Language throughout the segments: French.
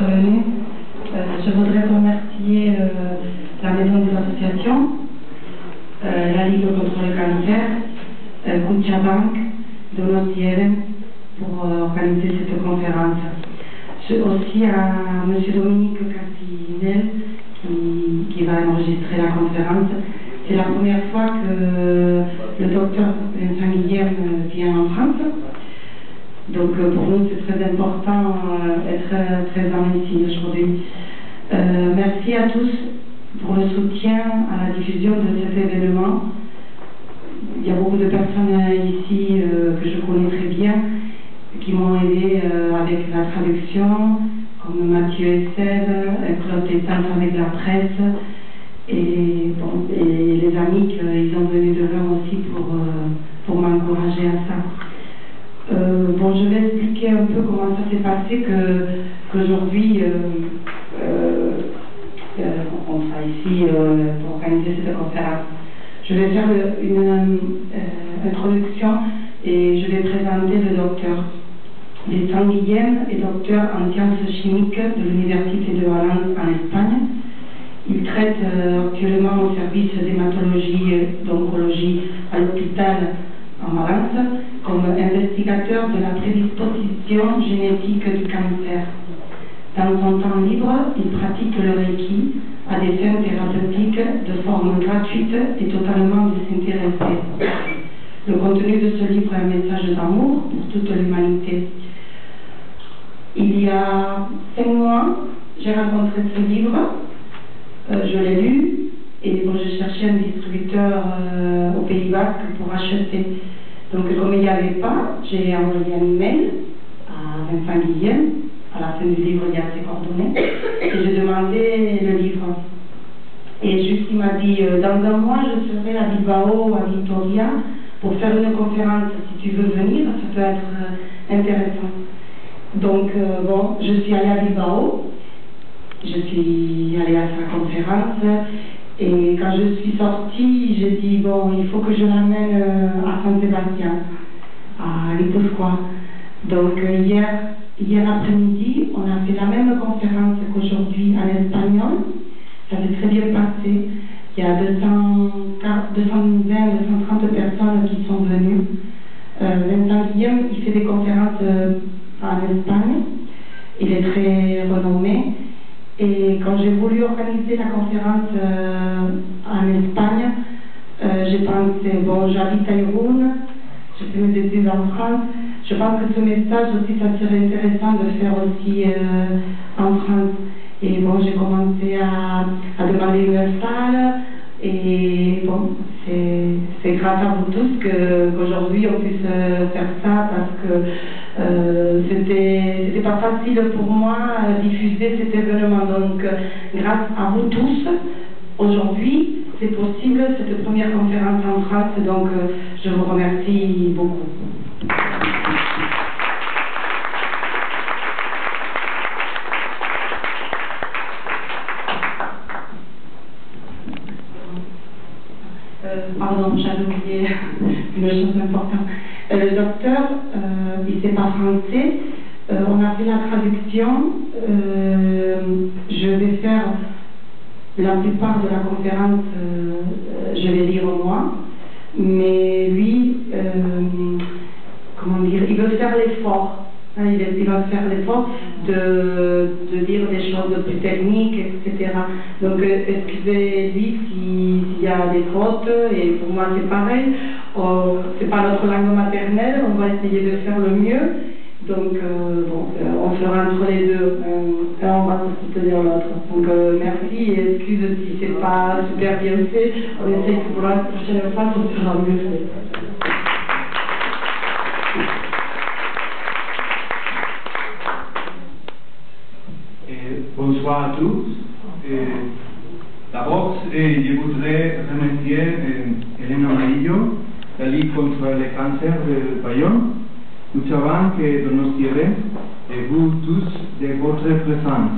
venus. Je voudrais remercier la maison des associations, la Ligue contre le cancer, Scotiabank, Donosieven pour organiser cette conférence. Aussi à M. Dominique Castinel qui va enregistrer la conférence. C'est la première fois que le docteur Vincent Guillem vient en France. Donc pour nous c'est très important d'être présent ici aujourd'hui. Merci à tous pour le soutien à la diffusion de cet événement. Il y a beaucoup de personnes ici que je connais très bien qui m'ont aidé avec la traduction, comme Mathieu Essel, Claude Détente avec la presse, et les amis qu'ils ont venu devant aussi pour m'encourager à ça. Je vais expliquer un peu comment ça s'est passé qu'aujourd'hui on sera ici pour organiser cette conférence. Je vais faire une introduction et je vais présenter le docteur Vincent Guillem est docteur en sciences chimiques de l'Université de Valence en Espagne. Il traite actuellement au service d'hématologie et d'oncologie à l'hôpital en Valence comme investigateur de la prédisposition génétique du cancer. Dans son temps libre, il pratique le Reiki à des fins thérapeutiques de forme gratuite et totalement désintéressée. Le contenu de ce livre est un message d'amour pour toute l'humanité. Il y a 5 mois, j'ai rencontré ce livre, je l'ai lu, et j'ai cherché un distributeur au Pays Basque pour acheter. Donc comme il n'y avait pas, j'ai envoyé un email à Vincent Guillem. À la fin du livre, il y a ses coordonnées, et j'ai demandé le livre. Et juste, il m'a dit, dans un mois, je serai à Bilbao, à Vitoria, pour faire une conférence. Si tu veux venir, ça peut être intéressant. Donc, je suis allée à Bilbao, je suis allée à sa conférence, et quand je suis sortie, j'ai dit, il faut que je l'amène à Saint-Sébastien, à Guipúzcoa. Donc, hier après-midi, on a fait la même conférence qu'aujourd'hui en espagnol. Ça s'est très bien passé. Il y a 230 personnes qui sont venues. Vincent Guillem, il fait des conférences en Espagne. Il est très renommé. Et quand j'ai voulu organiser la conférence en Espagne, j'ai pensé, j'habite à Irún, j'ai fait mes études en France. Je pense que ce message aussi, ça serait intéressant de faire aussi en France. Et j'ai commencé à demander une salle. Et c'est grâce à vous tous qu'aujourd'hui on puisse faire ça, parce que c'était pas facile pour moi diffuser cet événement. Donc grâce à vous tous, aujourd'hui, c'est possible cette première conférence en France. Donc je vous remercie beaucoup. Pardon, j'avais oublié une chose importante. Le docteur, il ne sait pas français. On a fait la traduction. Je vais faire la plupart de la conférence, je vais lire moi. Mais lui, il veut faire l'effort. Il va faire l'effort de dire des choses plus techniques, etc. Donc, excusez-lui s'il y a des fautes, et pour moi c'est pareil. C'est pas notre langue maternelle, on va essayer de faire le mieux. Donc, on fera entre les deux, et on va soutenir l'autre. Donc, merci et excuse si c'est pas super bien fait. On essaie que pour la prochaine fois, ça sera mieux fait. Bonsoir à tous. D'abord, je voudrais remercier Elena Amarillo, la Ligue contre le cancer de Bayonne, Scotiabank et Donosieven, et vous tous de votre présence.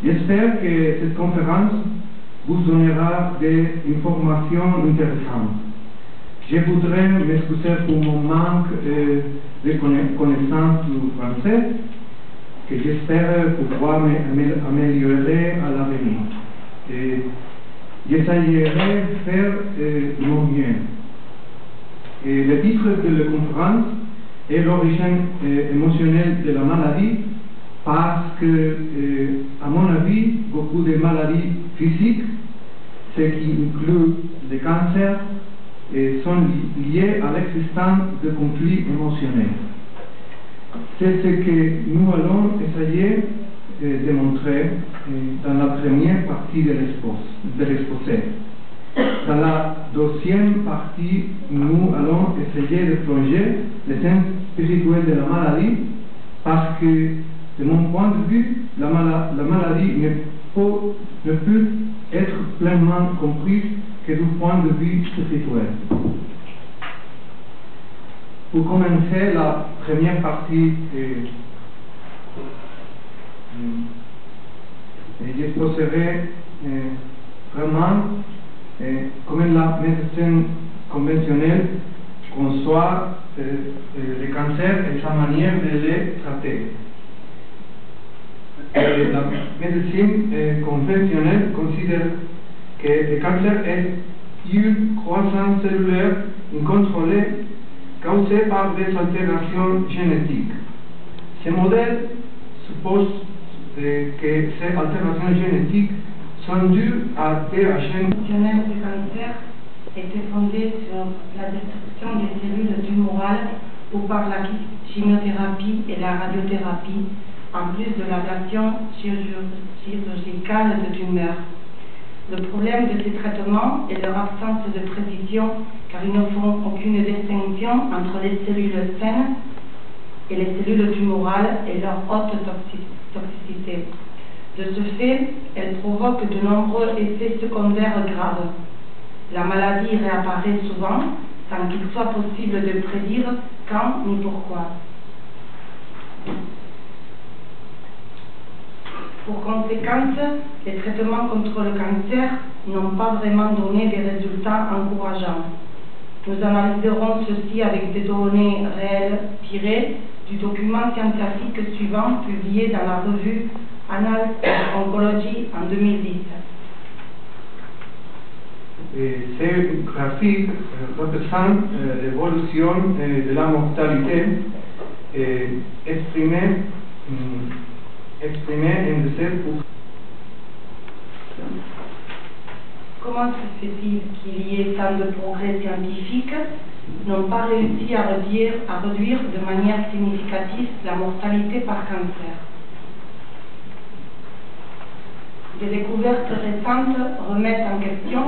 J'espère que cette conférence vous donnera des informations intéressantes. Je voudrais m'excuser pour mon manque de connaissance du français, que j'espère pouvoir améliorer à l'avenir. Et j'essaierai de faire mon mieux. Et le titre de la conférence est l'origine émotionnelle de la maladie, parce que, à mon avis, beaucoup de maladies physiques, ce qui inclut le cancer, sont liées à l'existence de conflits émotionnels. C'est ce que nous allons essayer de montrer dans la première partie de l'exposé. Dans la deuxième partie, nous allons essayer de plonger le sens spirituel de la maladie, parce que, de mon point de vue, la maladie ne peut être pleinement comprise que du point de vue spirituel. Pour commencer la première partie, j'exposerai vraiment comment la médecine conventionnelle conçoit le cancer et sa manière de le traiter. La médecine conventionnelle considère que le cancer est une croissance cellulaire incontrôlée causée par des altérations génétiques. Ce modèle suppose que ces altérations génétiques sont dues à des agents. Le du cancer était fondé sur la destruction des cellules tumorales ou par la chimiothérapie et la radiothérapie, en plus de l'ablation chirurgicale de tumeurs. Le problème de ces traitements est leur absence de précision, car ils ne font aucune distinction entre les cellules saines et les cellules tumorales et leur haute toxicité. De ce fait, elles provoquent de nombreux effets secondaires graves. La maladie réapparaît souvent sans qu'il soit possible de prédire quand ni pourquoi. Pour conséquence, les traitements contre le cancer n'ont pas vraiment donné des résultats encourageants. Nous analyserons ceci avec des données réelles tirées du document scientifique suivant publié dans la revue Annals of Oncology en 2010. Ce graphique représente l'évolution de la mortalité exprimée en décès. Comment se fait-il qu'il y ait tant de progrès scientifiques n'ont pas réussi à réduire de manière significative la mortalité par cancer? Des découvertes récentes remettent en question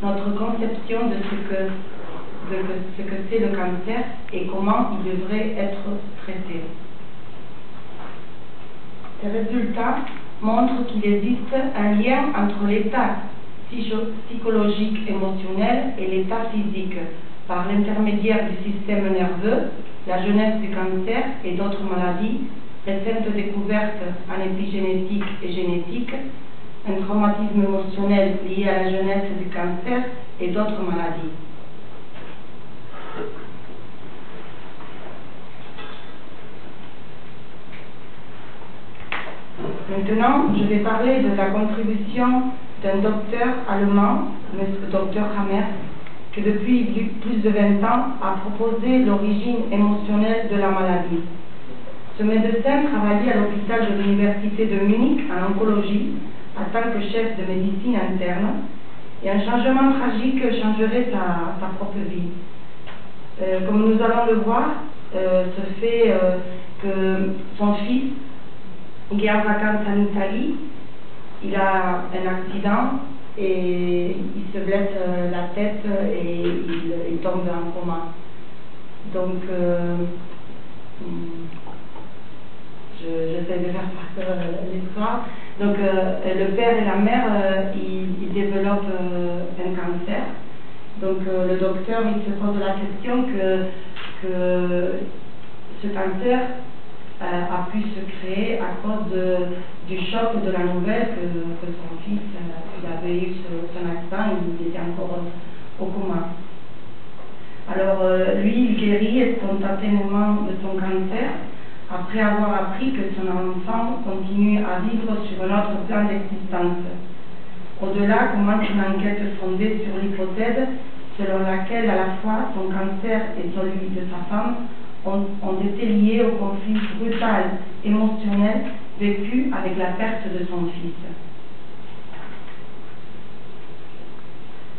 notre conception de ce que c'est le cancer et comment il devrait être traité. Ces résultats montrent qu'il existe un lien entre l'état psychologique émotionnel et l'état physique par l'intermédiaire du système nerveux, la jeunesse du cancer et d'autres maladies, récentes découvertes en épigénétique et génétique, un traumatisme émotionnel lié à la jeunesse du cancer et d'autres maladies. Maintenant, je vais parler de la contribution d'un docteur allemand, le docteur Hammer, qui depuis plus de 20 ans a proposé l'origine émotionnelle de la maladie. Ce médecin travaillait à l'hôpital de l'université de Munich en oncologie en tant que chef de médecine interne, et un changement tragique changerait sa propre vie. Comme nous allons le voir, ce fait que son fils, qui est en vacances en Italie, il a un accident et il se blesse la tête et il tombe en coma. Donc, j'essaie de faire partir l'histoire. Donc, le père et la mère, ils développent un cancer. Donc, le docteur, il se pose la question que ce cancer a pu se créer à cause du choc de la nouvelle que son fils il avait eu son accident, il était encore au coma. Alors lui, il guérit spontanément de son cancer après avoir appris que son enfant continue à vivre sur un autre plan d'existence. Au-delà, commence une enquête fondée sur l'hypothèse selon laquelle à la fois son cancer et celui de sa femme ont été liés au conflit brutal, émotionnel, vécu avec la perte de son fils.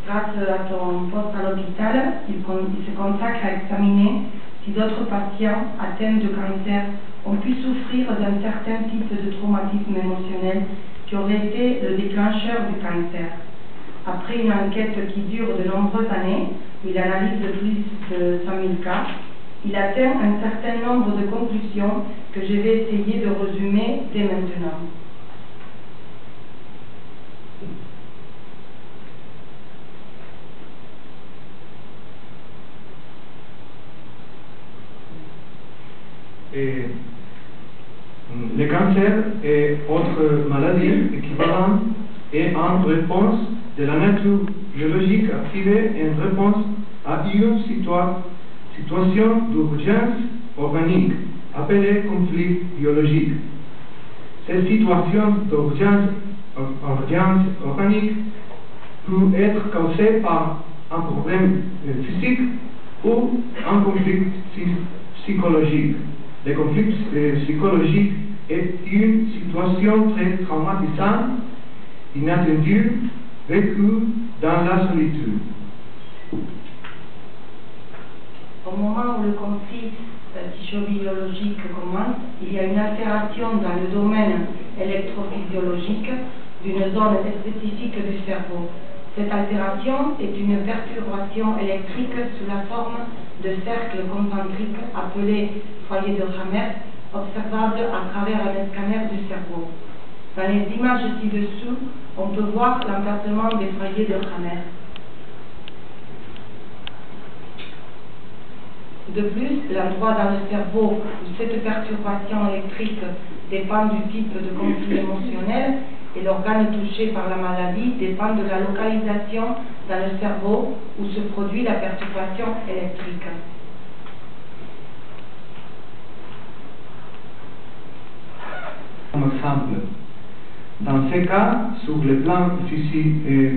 Grâce à son poste à l'hôpital, il se consacre à examiner si d'autres patients atteints de cancer ont pu souffrir d'un certain type de traumatisme émotionnel qui aurait été le déclencheur du cancer. Après une enquête qui dure de nombreuses années, où il analyse plus de 100 000 cas, il atteint un certain nombre de conclusions que je vais essayer de résumer dès maintenant. Le cancer et autres maladies équivalentes est en réponse de la nature biologique activée et en réponse à une situation d'urgence organique appelée conflit biologique. Cette situation d'urgence organique peut être causée par un problème physique ou un conflit psychologique. Le conflit psychologique est une situation très traumatisante, inattendue, vécue dans la solitude. Au moment où le conflit psychobiologique commence, il y a une altération dans le domaine électrophysiologique d'une zone spécifique du cerveau. Cette altération est une perturbation électrique sous la forme de cercles concentriques appelés foyers de Ramer, observables à travers un scanner du cerveau. Dans les images ci-dessous, on peut voir l'emplacement des foyers de Ramer. De plus, l'endroit dans le cerveau où cette perturbation électrique dépend du type de conflit émotionnel et l'organe touché par la maladie dépend de la localisation dans le cerveau où se produit la perturbation électrique. Comme exemple, dans ce cas, sur le plan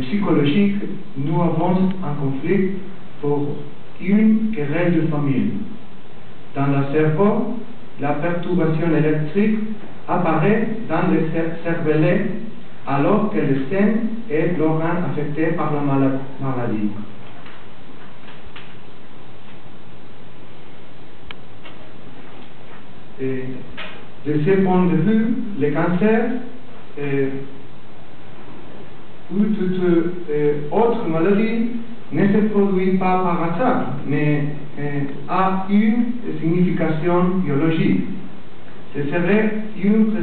psychologique, nous avons un conflit pour une querelle de famille. Dans le cerveau, la perturbation électrique apparaît dans le cervelet alors que le sein est l'organe affecté par la maladie. Et de ce point de vue, le cancer ou toute autre maladie ne se produit pas par hasard, mais a une signification biologique. Ce serait une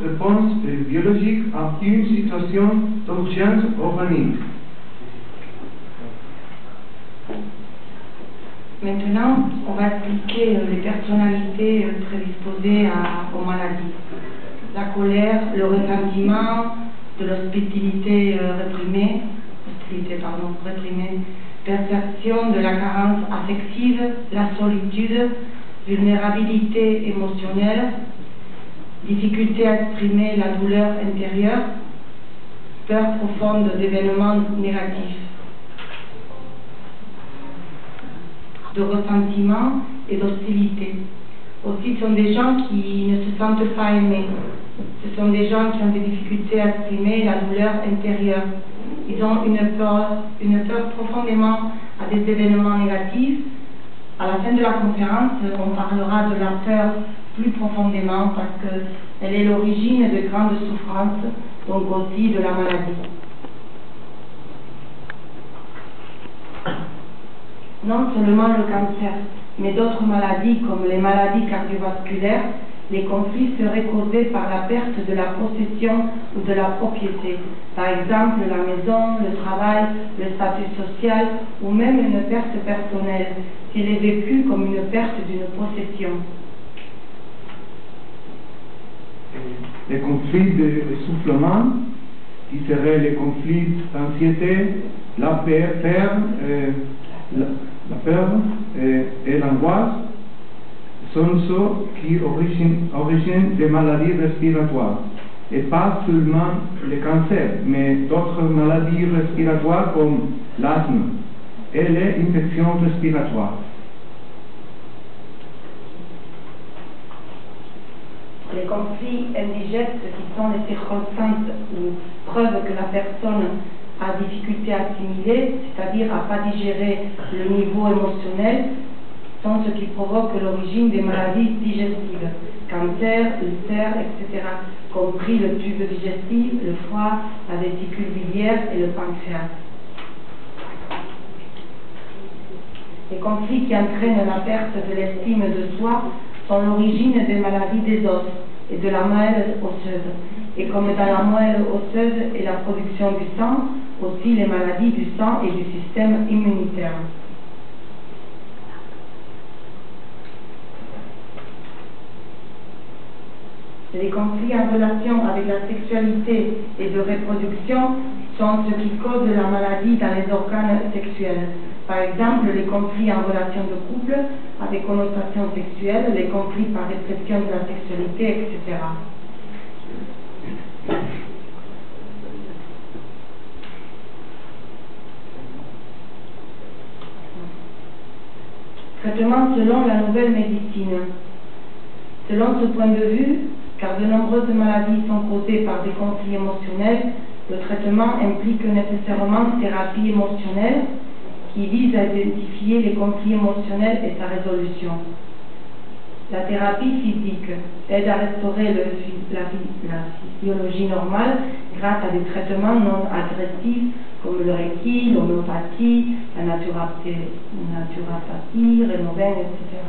réponse biologique à une situation d'urgence organique. Maintenant, on va expliquer les personnalités prédisposées aux maladies. La colère, le ressentiment, de l'hostilité réprimée, perception de la carence affective, la solitude, vulnérabilité émotionnelle, difficulté à exprimer la douleur intérieure, peur profonde d'événements négatifs, de ressentiment et d'hostilité. Aussi, ce sont des gens qui ne se sentent pas aimés. Ce sont des gens qui ont des difficultés à exprimer la douleur intérieure. Ils ont une peur profondément à des événements négatifs. À la fin de la conférence, on parlera de la peur plus profondément parce qu'elle est l'origine de grandes souffrances, donc aussi de la maladie. Non seulement le cancer, mais d'autres maladies comme les maladies cardiovasculaires, les conflits seraient causés par la perte de la possession ou de la propriété. Par exemple, la maison, le travail, le statut social ou même une perte personnelle, s'il est vécu comme une perte d'une possession. Les conflits d'essoufflement, qui seraient les conflits d'anxiété, la peur et l'angoisse, sont ceux qui originent des maladies respiratoires, et pas seulement le cancer, mais d'autres maladies respiratoires comme l'asthme et les infections respiratoires. Les conflits indigestes, qui sont les circonstances ou preuves que la personne a difficulté à assimiler, c'est-à-dire à ne pas digérer le niveau émotionnel, sont ce qui provoque l'origine des maladies digestives, cancer, ulcères, etc., compris le tube digestif, le foie, la vésicule biliaire et le pancréas. Les conflits qui entraînent la perte de l'estime de soi sont l'origine des maladies des os et de la moelle osseuse. Et comme dans la moelle osseuse et la production du sang, aussi les maladies du sang et du système immunitaire. Les conflits en relation avec la sexualité et de reproduction sont ce qui cause la maladie dans les organes sexuels. Par exemple, les conflits en relation de couple avec connotation sexuelle, les conflits par répression de la sexualité, etc. Traitement selon la nouvelle médecine. Selon ce point de vue, car de nombreuses maladies sont causées par des conflits émotionnels, le traitement implique nécessairement une thérapie émotionnelle qui vise à identifier les conflits émotionnels et sa résolution. La thérapie physique aide à restaurer la physiologie normale grâce à des traitements non agressifs comme le reiki, l'homéopathie, la naturopathie, rénovin, etc.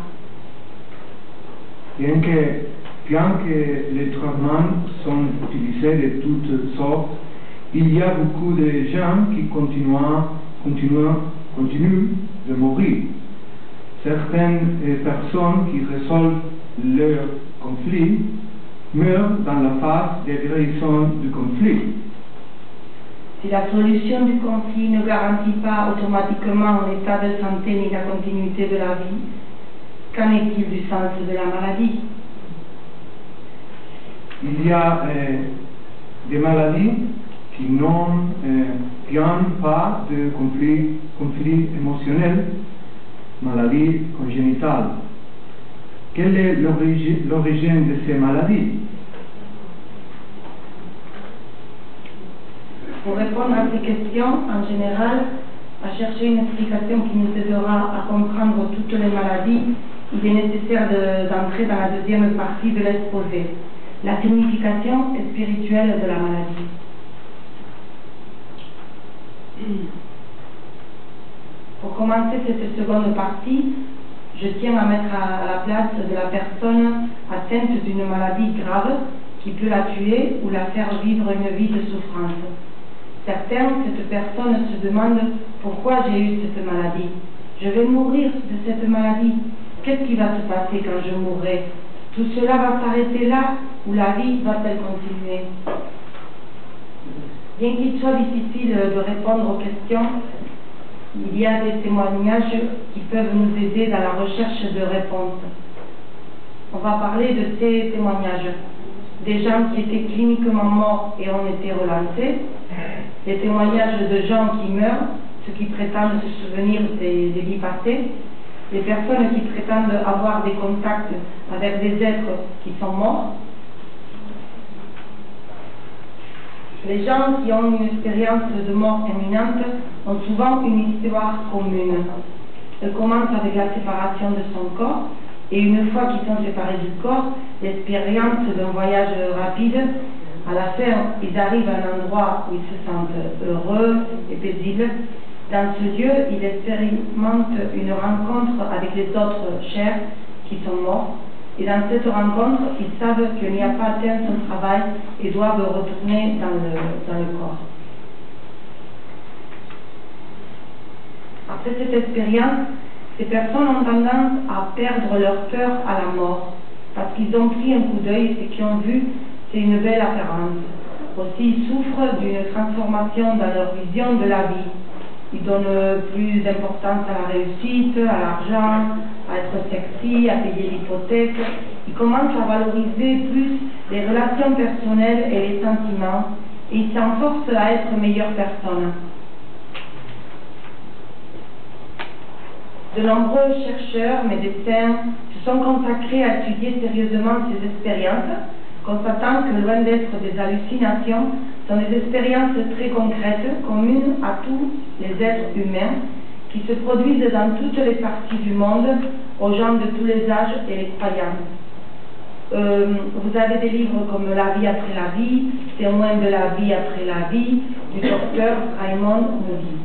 Bien que les traitements sont utilisés de toutes sortes, il y a beaucoup de gens qui continuent de mourir. Certaines personnes qui résolvent leurs conflits meurent dans la phase de guérison du conflit. Si la solution du conflit ne garantit pas automatiquement l'état de santé ni la continuité de la vie, qu'en est-il du sens de la maladie? Il y a des maladies qui n'ont pas de conflit émotionnel, maladie congénitale. Quelle est l'origine de ces maladies? Pour répondre à ces questions, en général, à chercher une explication qui nous aidera à comprendre toutes les maladies, il est nécessaire d'entrer dans la deuxième partie de l'exposé, la signification spirituelle de la maladie. Pour commencer cette seconde partie, je tiens à mettre à la place de la personne atteinte d'une maladie grave qui peut la tuer ou la faire vivre une vie de souffrance. Certains, cette personne se demande pourquoi j'ai eu cette maladie. Je vais mourir de cette maladie. Qu'est-ce qui va se passer quand je mourrai? Tout cela va s'arrêter là ou la vie va-t-elle continuer? Bien qu'il soit difficile de répondre aux questions, il y a des témoignages qui peuvent nous aider dans la recherche de réponses. On va parler de ces témoignages. Des gens qui étaient cliniquement morts et ont été relancés, des témoignages de gens qui meurent, ceux qui prétendent se souvenir des vies passées, des personnes qui prétendent avoir des contacts avec des êtres qui sont morts. Les gens qui ont une expérience de mort imminente ont souvent une histoire commune. Elle commence avec la séparation de son corps, et une fois qu'ils sont séparés du corps, l'expérience d'un voyage rapide. À la fin, ils arrivent à un endroit où ils se sentent heureux et paisibles. Dans ce lieu, ils expérimentent une rencontre avec les autres chers qui sont morts. Et dans cette rencontre, ils savent qu'il n'y a pas atteint son travail et doivent retourner dans le corps. Après cette expérience, ces personnes ont tendance à perdre leur peur à la mort, parce qu'ils ont pris un coup d'œil et qu'ils ont vu c'est une belle apparence. Aussi, ils souffrent d'une transformation dans leur vision de la vie. Ils donnent plus d'importance à la réussite, à l'argent, à à être sexy, à payer l'hypothèque. Il commence à valoriser plus les relations personnelles et les sentiments, et il s'enforce à être meilleure personne. De nombreux chercheurs, médecins, se sont consacrés à étudier sérieusement ces expériences, constatant que loin d'être des hallucinations, sont des expériences très concrètes, communes à tous les êtres humains, qui se produisent dans toutes les parties du monde, aux gens de tous les âges et les croyants. Vous avez des livres comme La vie après la vie, Témoins de la vie après la vie, du docteur Raymond Moody.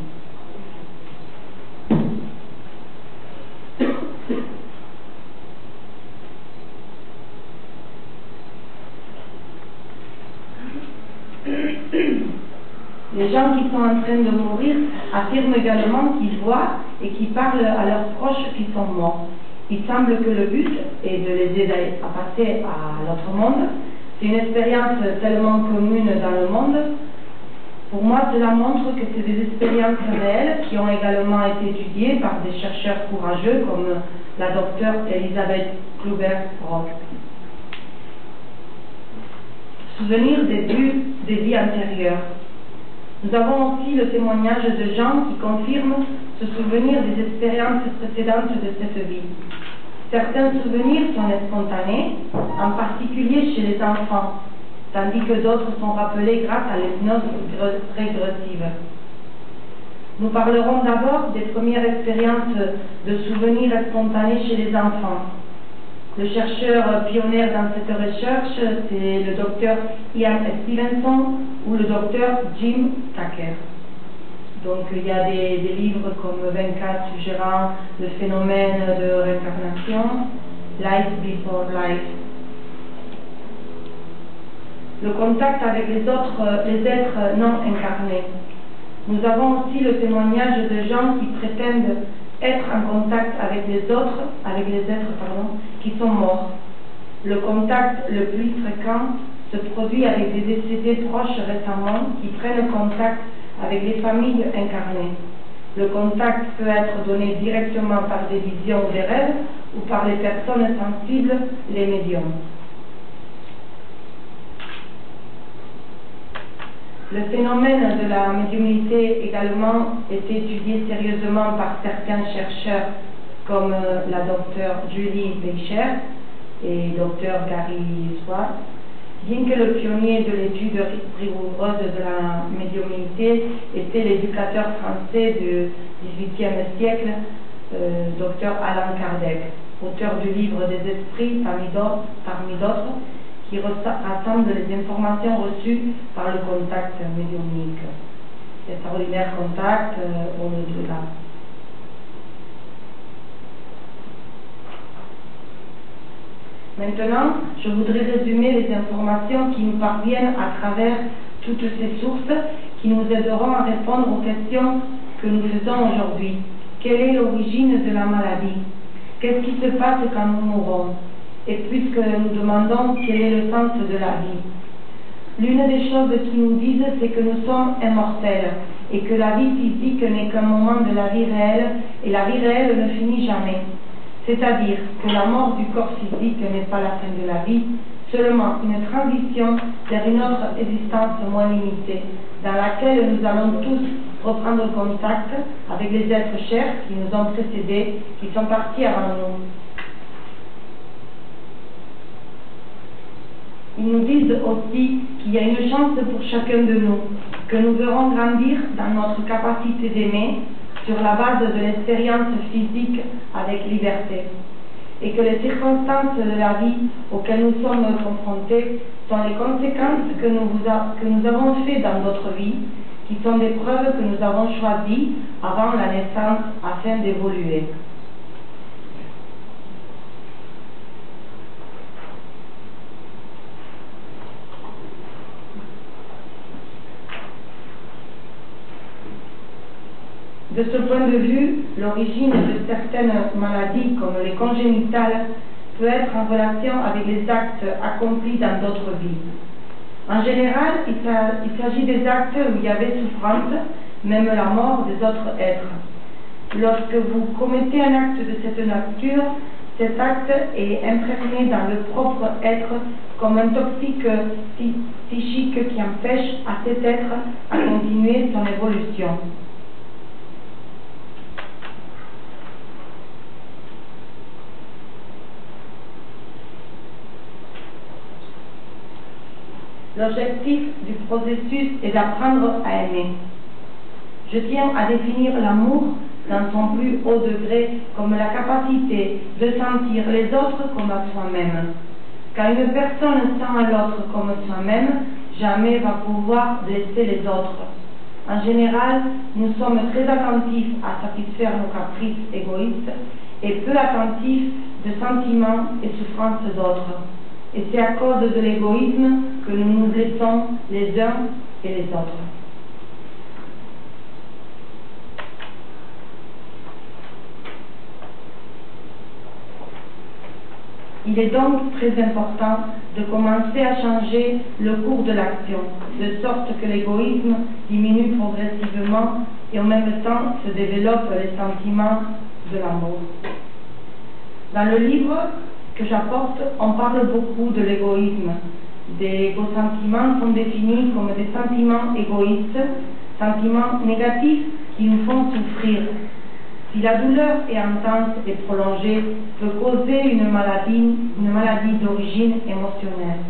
Les gens qui sont en train de mourir affirment également qu'ils voient et qu'ils parlent à leurs proches qui sont morts. Il semble que le but est de les aider à passer à l'autre monde. C'est une expérience tellement commune dans le monde. Pour moi, cela montre que c'est des expériences réelles qui ont également été étudiées par des chercheurs courageux comme la docteure Elisabeth Kluber-Ross. Souvenir des vies antérieures. Nous avons aussi le témoignage de gens qui confirment se souvenir des expériences précédentes de cette vie. Certains souvenirs sont spontanés, en particulier chez les enfants, tandis que d'autres sont rappelés grâce à l'hypnose régressive. Nous parlerons d'abord des premières expériences de souvenirs spontanés chez les enfants. Le chercheur pionnier dans cette recherche, c'est le docteur Ian Stevenson ou le docteur Jim Tucker. Donc il y a des livres comme 24 suggérant le phénomène de réincarnation, Life Before Life. Le contact avec les êtres non incarnés. Nous avons aussi le témoignage de gens qui prétendent être en contact avec les êtres qui sont morts. Le contact le plus fréquent se produit avec des décédés proches récemment qui prennent contact avec les familles incarnées. Le contact peut être donné directement par des visions ou des rêves ou par les personnes sensibles, les médiums. Le phénomène de la médiumnité également est étudié sérieusement par certains chercheurs comme la docteure Julie Becher et docteur Gary Swartz. Bien que le pionnier de l'étude rigoureuse de la médiumnité était l'éducateur français du XVIIIe siècle, docteur Allan Kardec, auteur du livre des esprits parmi d'autres, qui rassemble les informations reçues par le contact médiumnique. Extraordinaire contact au-delà. Maintenant, je voudrais résumer les informations qui nous parviennent à travers toutes ces sources qui nous aideront à répondre aux questions que nous faisons aujourd'hui. Quelle est l'origine de la maladie? Qu'est-ce qui se passe quand nous mourons? Et puisque nous demandons quel est le sens de la vie. L'une des choses qu'ils nous disent, c'est que nous sommes immortels et que la vie physique n'est qu'un moment de la vie réelle et la vie réelle ne finit jamais. C'est-à-dire que la mort du corps physique n'est pas la fin de la vie, seulement une transition vers une autre existence moins limitée, dans laquelle nous allons tous reprendre contact avec les êtres chers qui nous ont précédés, qui sont partis avant nous. Ils nous disent aussi qu'il y a une chance pour chacun de nous, que nous verrons grandir dans notre capacité d'aimer sur la base de l'expérience physique avec liberté, et que les circonstances de la vie auxquelles nous sommes confrontés sont les conséquences que nous avons fait dans notre vie, qui sont des preuves que nous avons choisies avant la naissance afin d'évoluer. De ce point de vue, l'origine de certaines maladies, comme les congénitales, peut être en relation avec les actes accomplis dans d'autres vies. En général, il s'agit des actes où il y avait souffrance, même la mort des autres êtres. Lorsque vous commettez un acte de cette nature, cet acte est imprégné dans le propre être comme un toxique psychique qui empêche à cet être à continuer son évolution. L'objectif du processus est d'apprendre à aimer. Je tiens à définir l'amour dans son plus haut degré comme la capacité de sentir les autres comme à soi-même. Quand une personne sent l'autre comme soi-même, jamais va pouvoir blesser les autres. En général, nous sommes très attentifs à satisfaire nos caprices égoïstes et peu attentifs de sentiments et souffrances d'autres. Et c'est à cause de l'égoïsme que nous nous blessons les uns et les autres. Il est donc très important de commencer à changer le cours de l'action, de sorte que l'égoïsme diminue progressivement et en même temps se développent les sentiments de l'amour. Dans le livre que j'apporte, on parle beaucoup de l'égoïsme. Des sentiments sont définis comme des sentiments égoïstes, sentiments négatifs qui nous font souffrir. Si la douleur est intense et prolongée, peut causer une maladie d'origine émotionnelle.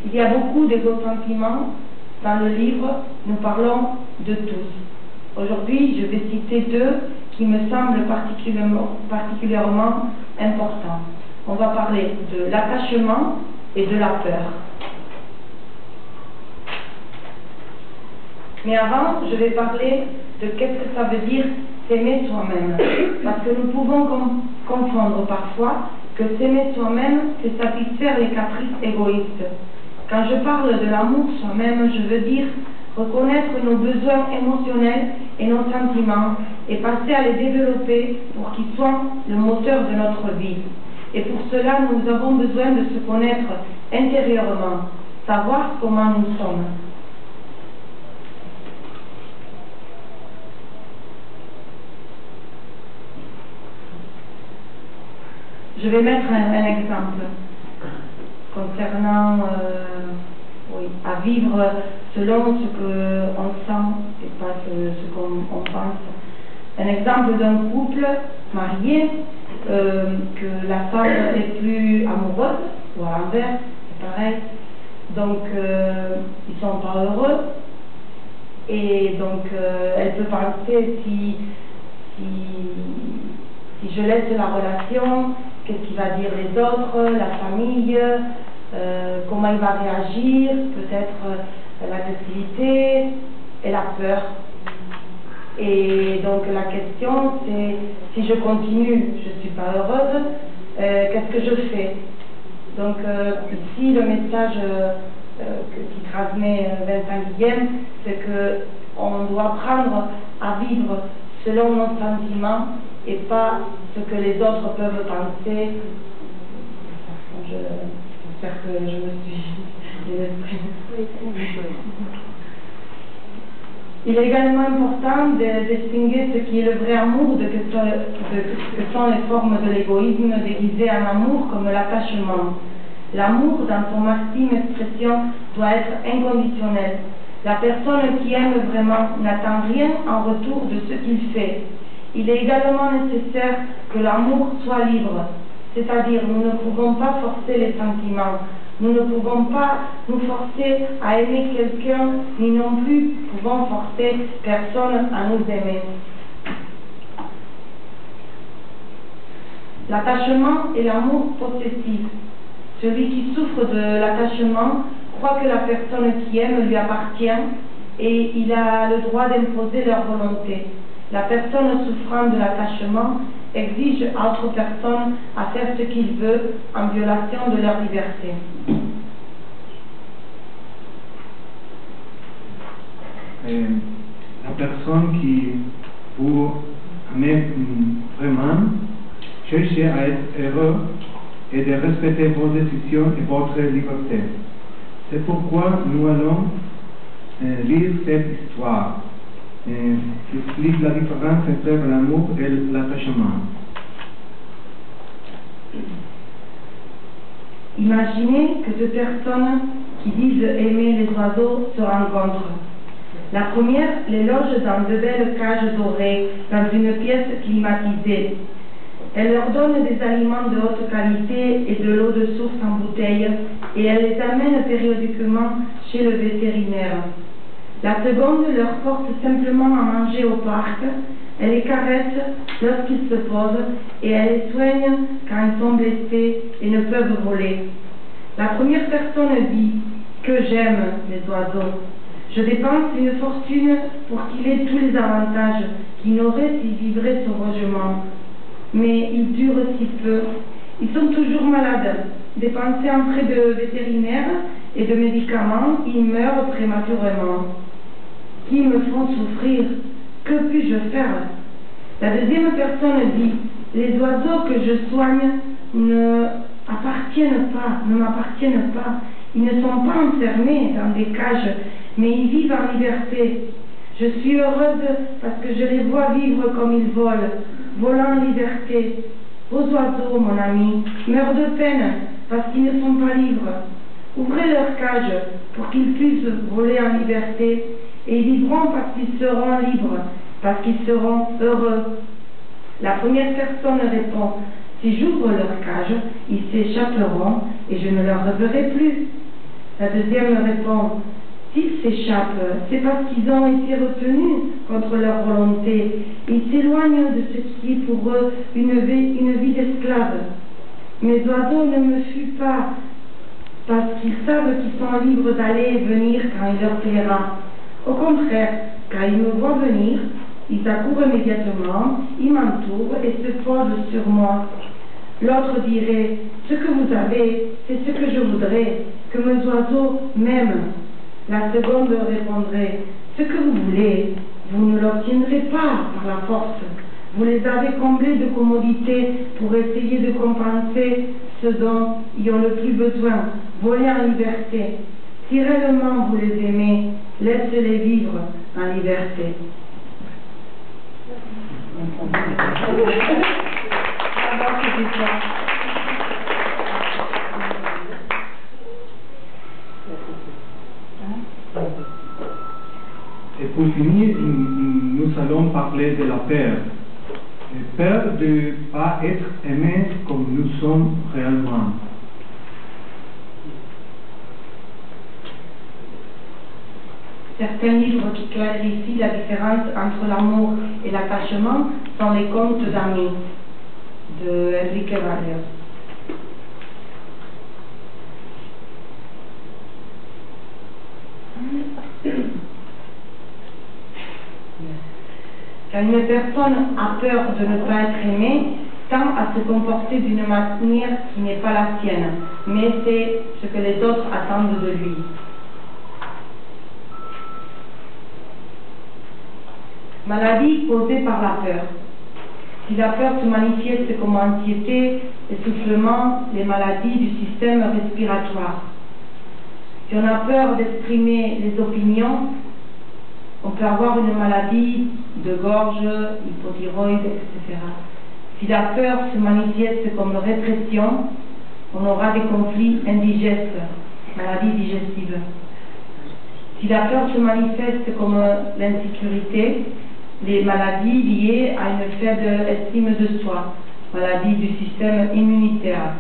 Il y a beaucoup d'égo-sentiments dans le livre, nous parlons de tous. Aujourd'hui, je vais citer deux qui me semblent particulièrement importants. On va parler de l'attachement et de la peur. Mais avant, je vais parler de qu'est-ce que ça veut dire s'aimer soi-même. Parce que nous pouvons confondre parfois que s'aimer soi-même, c'est satisfaire les caprices égoïstes. Quand je parle de l'amour soi-même, je veux dire reconnaître nos besoins émotionnels et nos sentiments et passer à les développer pour qu'ils soient le moteur de notre vie. Et pour cela, nous avons besoin de se connaître intérieurement, savoir comment nous sommes. Je vais mettre un exemple concernant à vivre selon ce qu'on sent et pas ce qu'on pense. Un exemple d'un couple marié, que la femme est plus amoureuse, ou à l'inverse, c'est pareil. Donc, ils sont pas heureux. Et donc, elle peut penser si je laisse la relation, qu'est-ce qu'il va dire les autres, la famille, comment il va réagir, peut-être l'agressivité et la peur. Et donc la question c'est, si je continue, je ne suis pas heureuse, qu'est-ce que je fais? Donc ici le message qui transmet Vincent Guillem, c'est qu'on doit apprendre à vivre selon nos sentiments et pas ce que les autres peuvent penser. J'espère que je me suis exprimée. Il est également important de distinguer ce qui est le vrai amour de que sont les formes de l'égoïsme déguisées en amour comme l'attachement. L'amour, dans son maxime expression, doit être inconditionnel. La personne qui aime vraiment n'attend rien en retour de ce qu'il fait. Il est également nécessaire que l'amour soit libre, c'est-à-dire nous ne pouvons pas forcer les sentiments, nous ne pouvons pas nous forcer à aimer quelqu'un, ni non plus pouvons forcer personne à nous aimer. L'attachement est l'amour possessif. Celui qui souffre de l'attachement croit que la personne qui aime lui appartient et il a le droit d'imposer leur volonté. La personne souffrant de l'attachement exige à autre personne à faire ce qu'il veut en violation de leur liberté. La personne qui vous aime vraiment cherche à être heureux et de respecter vos décisions et votre liberté. C'est pourquoi nous allons lire cette histoire qui explique la différence entre l'amour et l'attachement. Imaginez que deux personnes qui disent aimer les oiseaux se rencontrent. La première les loge dans de belles cages dorées, dans une pièce climatisée. Elle leur donne des aliments de haute qualité et de l'eau de source en bouteille, et elle les amène périodiquement chez le vétérinaire. La seconde leur porte simplement à manger au parc, elle les caresse lorsqu'ils se posent et elle les soigne quand ils sont blessés et ne peuvent voler. La première personne dit que j'aime les oiseaux. Je dépense une fortune pour qu'il ait tous les avantages qu'il n'aurait s'il vivrait sauvagement. Mais ils durent si peu. Ils sont toujours malades. Dépensés en frais de vétérinaire et de médicaments, ils meurent prématurément. Qui me font souffrir. Que puis-je faire? La deuxième personne dit, les oiseaux que je soigne ne m'appartiennent pas. Ils ne sont pas enfermés dans des cages, mais ils vivent en liberté. Je suis heureuse parce que je les vois vivre comme ils volent, volant en liberté. Vos oiseaux, mon ami, meurent de peine parce qu'ils ne sont pas libres. Ouvrez leur cage pour qu'ils puissent voler en liberté, et ils vivront parce qu'ils seront libres, parce qu'ils seront heureux. La première personne répond, si j'ouvre leur cage, ils s'échapperont et je ne leur reverrai plus. La deuxième répond, s'ils s'échappent, c'est parce qu'ils ont été retenus contre leur volonté. Ils s'éloignent de ce qui est pour eux une vie d'esclave. Mes oiseaux ne me fuient pas parce qu'ils savent qu'ils sont libres d'aller et venir quand il leur plaira. Au contraire, quand ils me voient venir, ils accourent immédiatement, ils m'entourent et se posent sur moi. L'autre dirait, ce que vous avez, c'est ce que je voudrais, que mes oiseaux m'aiment. La seconde répondrait, ce que vous voulez, vous ne l'obtiendrez pas par la force. Vous les avez comblés de commodités pour essayer de compenser ce dont ils ont le plus besoin, voler en liberté. Si réellement vous les aimez, laissez-les vivre en liberté. Et pour finir, nous allons parler de la peur. Peur de ne pas être aimé comme nous sommes réellement. Certains livres qui clarifient la différence entre l'amour et l'attachement sont les contes d'amis de Enrique Barrios. Quand une personne a peur de ne pas être aimée, tend à se comporter d'une manière qui n'est pas la sienne, mais c'est ce que les autres attendent de lui. Maladie causée par la peur. Si la peur se manifeste comme anxiété, essoufflement, les maladies du système respiratoire. Si on a peur d'exprimer les opinions, on peut avoir une maladie de gorge, hypothyroïde, etc. Si la peur se manifeste comme répression, on aura des conflits indigestes, maladies digestives. Si la peur se manifeste comme l'insécurité, les maladies liées à une faible estime de soi, maladies du système immunitaire,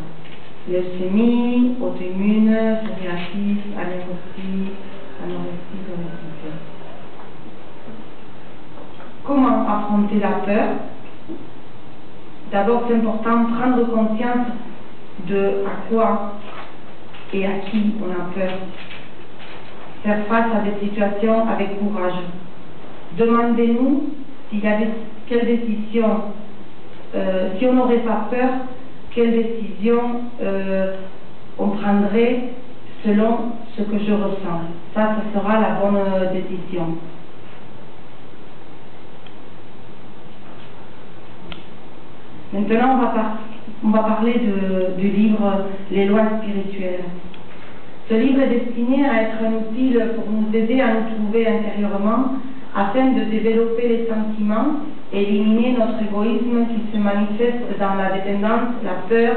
leucémie, auto-immune, psoriasis, anorexie, gonorrhée. Comment affronter la peur? D'abord, c'est important de prendre conscience de à quoi et à qui on a peur. Faire face à des situations avec courage. Demandez-nous s'il y avait quelle décision, si on n'aurait pas peur, quelle décision on prendrait selon ce que je ressens. Ça sera la bonne décision. Maintenant, on va parler du livre Les lois spirituelles. Ce livre est destiné à être un outil pour nous aider à nous trouver intérieurement, afin de développer les sentiments et éliminer notre égoïsme qui se manifeste dans la dépendance, la peur,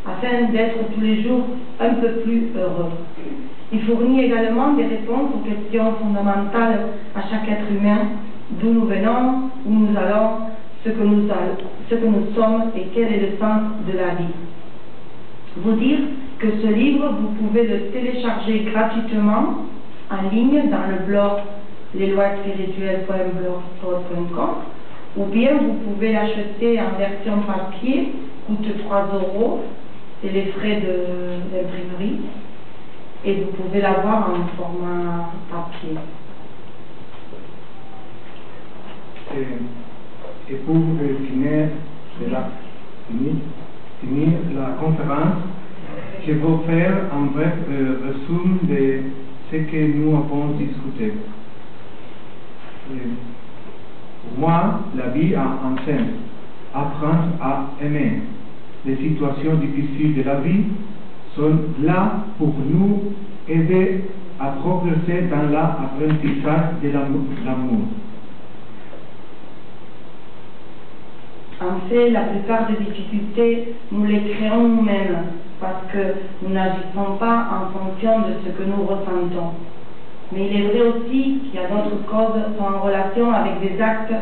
afin d'être tous les jours un peu plus heureux. Il fournit également des réponses aux questions fondamentales à chaque être humain, d'où nous venons, où nous allons, ce que nous sommes et quel est le sens de la vie. Vous dire que ce livre, vous pouvez le télécharger gratuitement en ligne dans le blog lesloisspirituelles.blogspot.com, ou bien vous pouvez l'acheter en version papier, coûte 3 €, c'est les frais d'imprimerie, et vous pouvez l'avoir en format papier. Et pour finir la conférence, je vais faire un bref résumé de ce que nous avons discuté. Pour moi, la vie enseigne, apprendre à aimer. Les situations difficiles de la vie sont là pour nous aider à progresser dans l'apprentissage de l'amour. En fait, la plupart des difficultés, nous les créons nous-mêmes, parce que nous n'agissons pas en fonction de ce que nous ressentons. Mais il est vrai aussi qu'il y a d'autres causes qui sont en relation avec des actes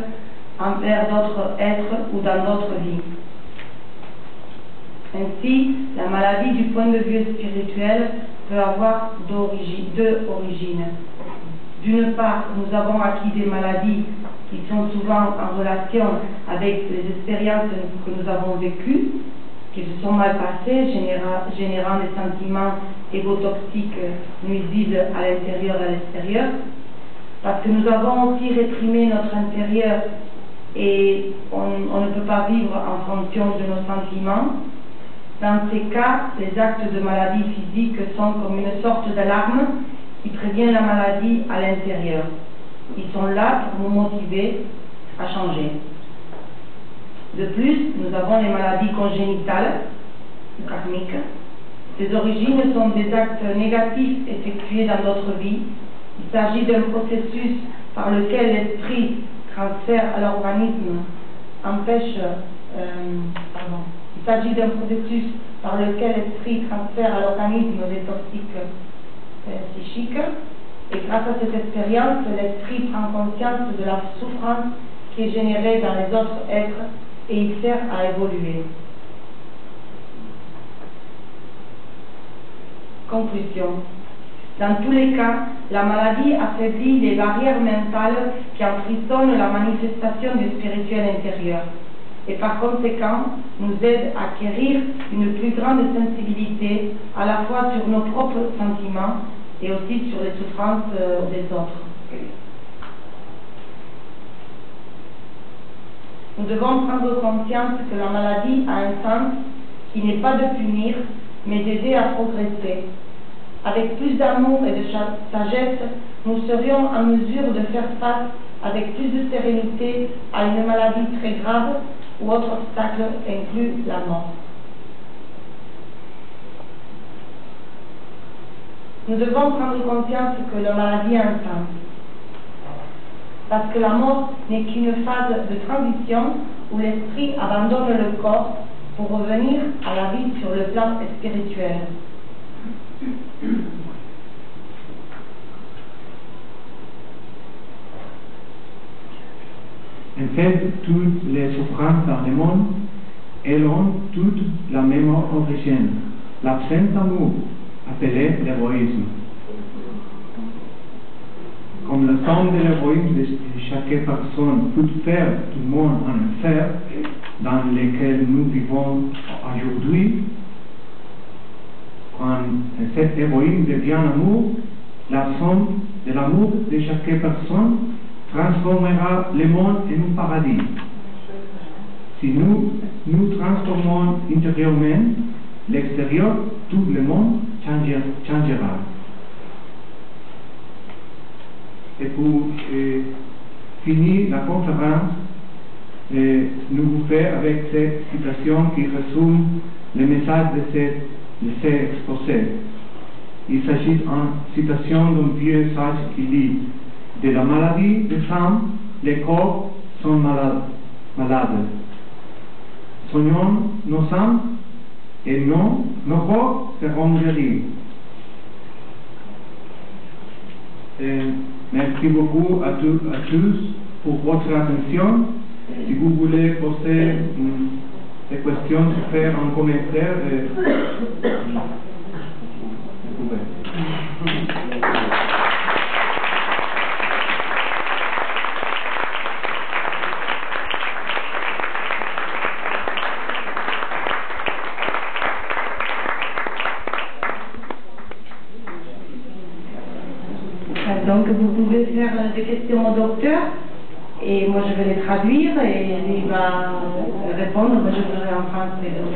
envers d'autres êtres ou dans d'autres vies. Ainsi, la maladie du point de vue spirituel peut avoir deux origines. D'une part, nous avons acquis des maladies qui sont souvent en relation avec les expériences que nous avons vécues, qui se sont mal passées, générant des sentiments égotoxiques nuisibles à l'intérieur et à l'extérieur, parce que nous avons aussi réprimé notre intérieur et on ne peut pas vivre en fonction de nos sentiments. Dans ces cas, les actes de maladie physique sont comme une sorte d'alarme qui prévient la maladie à l'intérieur. Ils sont là pour nous motiver à changer. De plus, nous avons les maladies congénitales, karmiques. Ces origines sont des actes négatifs effectués dans notre vie. Il s'agit d'un processus par lequel l'esprit transfère à l'organisme, Il s'agit d'un processus par lequel l'esprit transfère à l'organisme des toxiques psychiques. Et grâce à cette expérience, l'esprit prend conscience de la souffrance qui est générée dans les autres êtres et il sert à évoluer. Conclusion. Dans tous les cas, la maladie affaiblit les barrières mentales qui emprisonnent la manifestation du spirituel intérieur et par conséquent nous aide à acquérir une plus grande sensibilité à la fois sur nos propres sentiments et aussi sur les souffrances des autres. Nous devons prendre conscience que la maladie a un sens qui n'est pas de punir, mais d'aider à progresser. Avec plus d'amour et de sagesse, nous serions en mesure de faire face avec plus de sérénité à une maladie très grave ou autre obstacle inclut la mort. Nous devons prendre conscience que la maladie a un sens. Parce que la mort n'est qu'une phase de transition où l'esprit abandonne le corps pour revenir à la vie sur le plan spirituel. En fait, toutes les souffrances dans le monde, elles ont toutes la même origine, l'absence d'amour, appelé l'égoïsme. Comme la somme de l'égoïsme de chaque personne peut faire tout le monde en enfer dans lequel nous vivons aujourd'hui, quand cet égoïsme devient amour, la somme de l'amour de chaque personne transformera le monde en un paradis. Si nous nous transformons intérieurement, l'extérieur, tout le monde changera. Et pour finir la conférence, nous vous faisons avec cette citation qui résume le message de ces exposés. Il s'agit en citation d'un vieux sage qui dit « De la maladie des femmes, les corps sont malades. Soignons nos âmes et nos corps seront guéris. » Merci beaucoup à tous pour votre attention. Si vous voulez poser des questions, faire un commentaire, vous pouvez. Donc vous pouvez faire des questions au docteur et moi je vais les traduire et il va répondre. Moi je ferai en français. Donc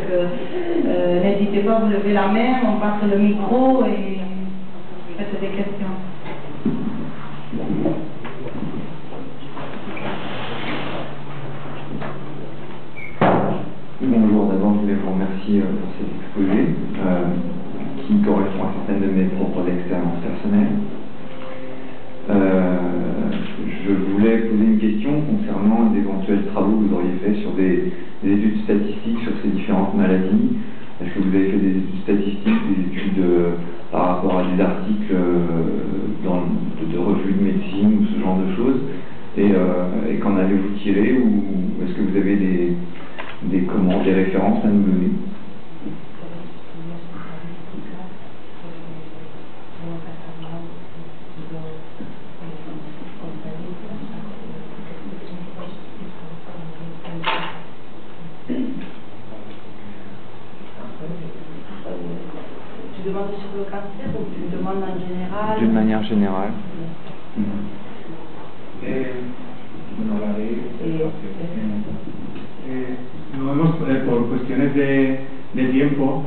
n'hésitez pas, vous levez la main, on passe le micro et faites des questions. Bonjour, d'abord je voulais vous remercier pour cet exposé qui correspond à certaines de mes propres expériences personnelles. Je voulais poser une question concernant d'éventuels travaux que vous auriez fait sur des études statistiques sur ces différentes maladies. Est-ce que vous avez fait des études statistiques, des études par rapport à des articles de revues de médecine ou ce genre de choses, et qu'en avez-vous tiré, ou est-ce que vous avez des références à nous donner? Tu demandes sur le cancer ou tu demandes en général? D'une manière générale. No hemos, por cuestiones de tiempo,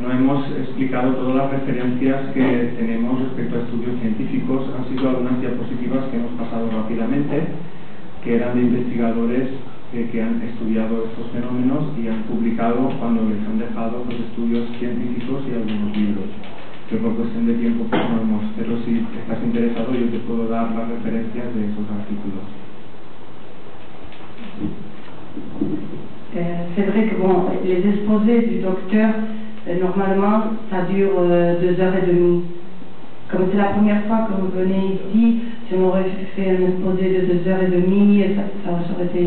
no hemos explicado todas las referencias que tenemos respecto a estudios científicos. Han sido algunas diapositivas que hemos pasado rápidamente, que eran de investigadores que han estudiado estos fenómenos y han publicado cuando les han dejado los estudios científicos y algunos libros. Que por cuestión de tiempo pues no hemos, pero si estás interesado yo te puedo dar las referencias de esos artículos. C'est vrai que bon, les exposés du docteur, normalement, ça dure 2h30. Comme c'est la première fois que vous venez ici, si on aurait fait un exposé de 2h30, ça aurait été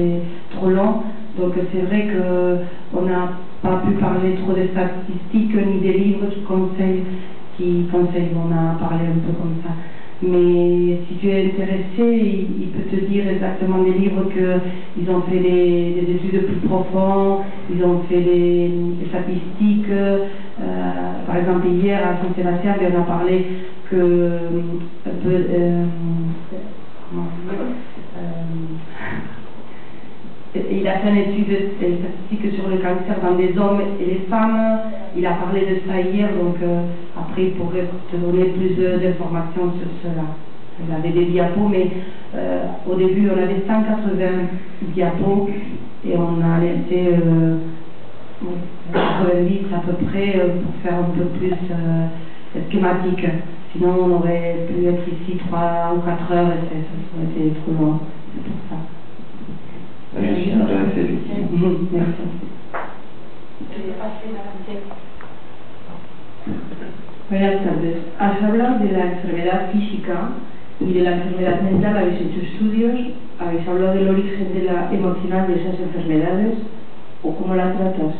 trop long. Donc c'est vrai qu'on n'a pas pu parler trop des statistiques ni des livres qui conseillent. On a parlé un peu comme ça. Mais si tu es intéressé, il peut te dire exactement des livres qu'ils ont fait des études plus profondes, ils ont fait des statistiques. Par exemple, hier à Saint-Sébastien, on a parlé que il a fait une étude statistique sur le cancer dans les hommes et les femmes. Il a parlé de ça hier, donc après il pourrait te donner plus d'informations sur cela. Il avait des diapos, mais au début on avait 180 diapos et on a laissé 90 à peu près pour faire un peu plus schématique. Sinon on aurait pu être ici 3 ou 4 heures et ça aurait été trop long. C'est pour ça. Je suis intéressé. Merci. Buenas tardes. Has hablado de la enfermedad física y de la enfermedad mental. Habéis hecho estudios, habéis hablado del origen de la emocional de esas enfermedades o cómo la tratas.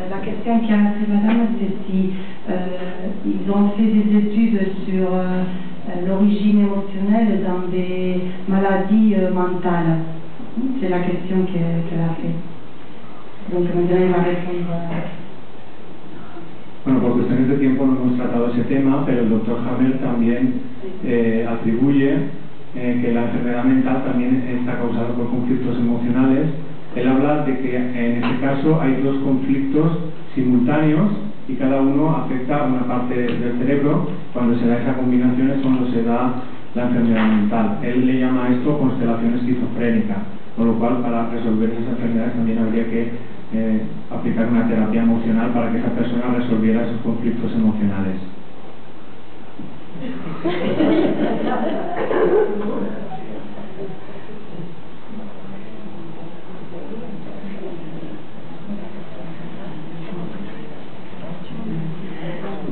La question qui a fait madame, c'est si ils ont fait des études sur l'origine émotionnelle dans des maladies mentales. C'est la question qu'elle a fait. Donc maintenant il va répondre. Bueno, por cuestiones de tiempo no hemos tratado ese tema, pero el doctor Hammer también atribuye que la enfermedad mental también está causada por conflictos emocionales. Él habla de que en este caso hay dos conflictos simultáneos y cada uno afecta una parte del cerebro. Cuando se da esa combinación es cuando se da la enfermedad mental. Él le llama a esto constelación esquizofrénica, con lo cual para resolver esas enfermedades también habría que aplicar una terapia emocional para que esa persona resolviera esos conflictos emocionales.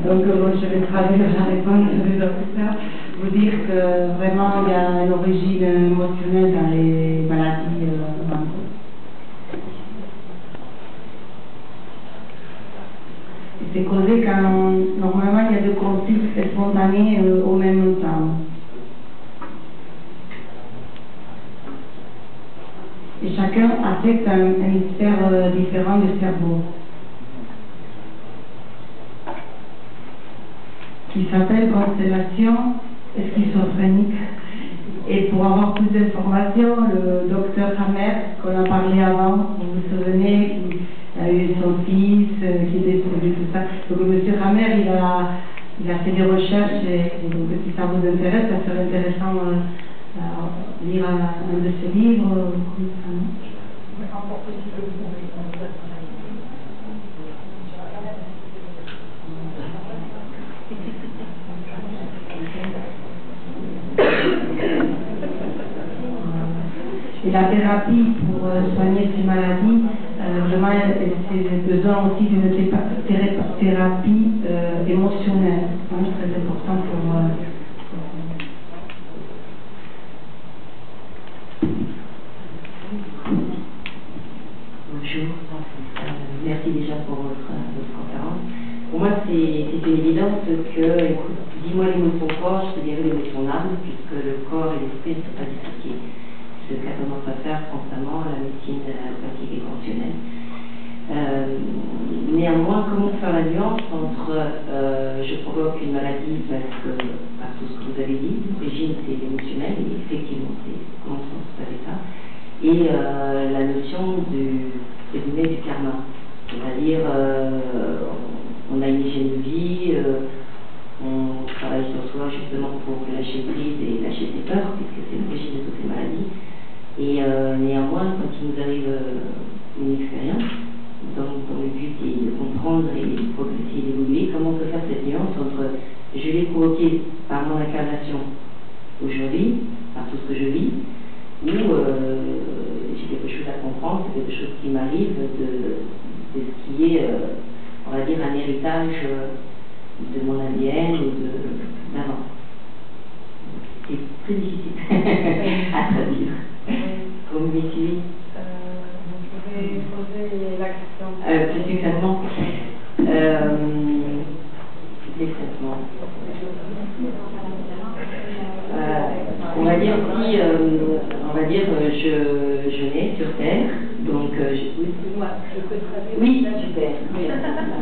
Donc je vais traduire la réponse du docteur, vous dire que vraiment il y a une origine émotionnelle dans les maladies mentales. C'est causé quand normalement il y a deux conflits spontanés au même temps. Et chacun affecte un hémisphère différent du cerveau, qui s'appelle constellation schizophrénique. Et pour avoir plus d'informations, le docteur Hammer, qu'on a parlé avant, vous vous souvenez, qui a eu son fils, qui était décédé, tout ça. Donc M. Hammer, il a fait des recherches, et donc si ça vous intéresse, ça serait intéressant de lire un de ses livres. Et la thérapie pour soigner ces maladies, vraiment, c'est besoin aussi d'une thérapie émotionnelle. C'est très important pour... Bonjour, merci déjà pour votre conférence. Pour moi, c'est une évidence que, écoute, dis-moi l'émotion corps, je te dirai l'émotion âme, puisque le corps et l'esprit ne sont pas dissociés. Ce qu'a tendance à faire constamment la médecine allopathique et conventionnelle. Néanmoins, comment faire la nuance entre je provoque une maladie parce que, par tout ce que vous avez dit, l'origine c'est l'émotionnel, et effectivement, c'est comment on savait ça, et la notion du karma. C'est-à-dire, on a une hygiène de vie, on travaille sur soi justement pour lâcher prise et lâcher ses peurs, puisque c'est l'origine de toutes ces maladies. Et néanmoins, quand il nous arrive une expérience, dont le but est de comprendre et de progresser et d'évoluer, comment on peut faire cette nuance entre je l'ai provoqué par mon incarnation aujourd'hui, par tout ce que je vis, ou j'ai quelque chose à comprendre, c'est quelque chose qui m'arrive de ce qui est, on va dire, un héritage de mon ADN ou d'avant. C'est très difficile à traduire. Vous me suivez? Vous pouvez poser la question. Plus succinctement. On va dire si, je nais sur Terre, donc oui, super.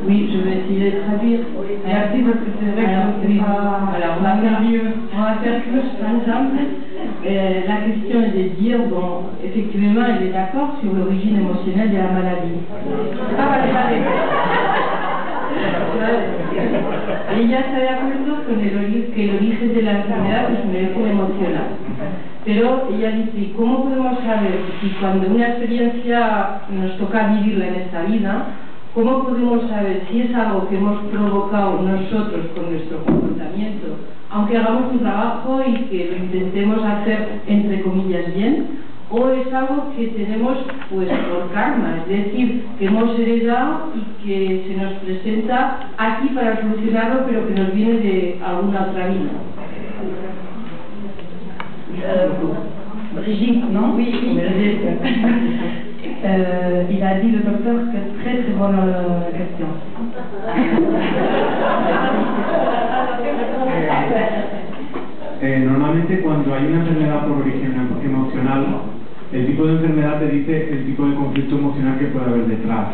Oui, je vais essayer de traduire. Merci parce que c'est vrai que c'est pas... Alors, on va faire plus ensemble. La question est de dire, bon, effectivement, elle est d'accord sur l'origine émotionnelle de la maladie. Ella está de acuerdo con que el origen de la enfermedad es un origen emocional. Pero ella dice, ¿cómo podemos saber si cuando una experiencia nos toca vivirla en esta vida, cómo podemos saber si es algo que hemos provocado nosotros con nuestro comportamiento, aunque hagamos un trabajo y que lo intentemos hacer entre comillas bien, o es algo que tenemos pues por karma, es decir, que hemos heredado y que se nos presenta aquí para solucionarlo, pero que nos viene de alguna otra vida? Brigitte, non? Oui, Brigitte. Il a dit le docteur que très très bonne question. Normalmente cuando hay una enfermedad por origen emocional, el tipo de enfermedad te dice el tipo de conflicto emocional que puede haber detrás.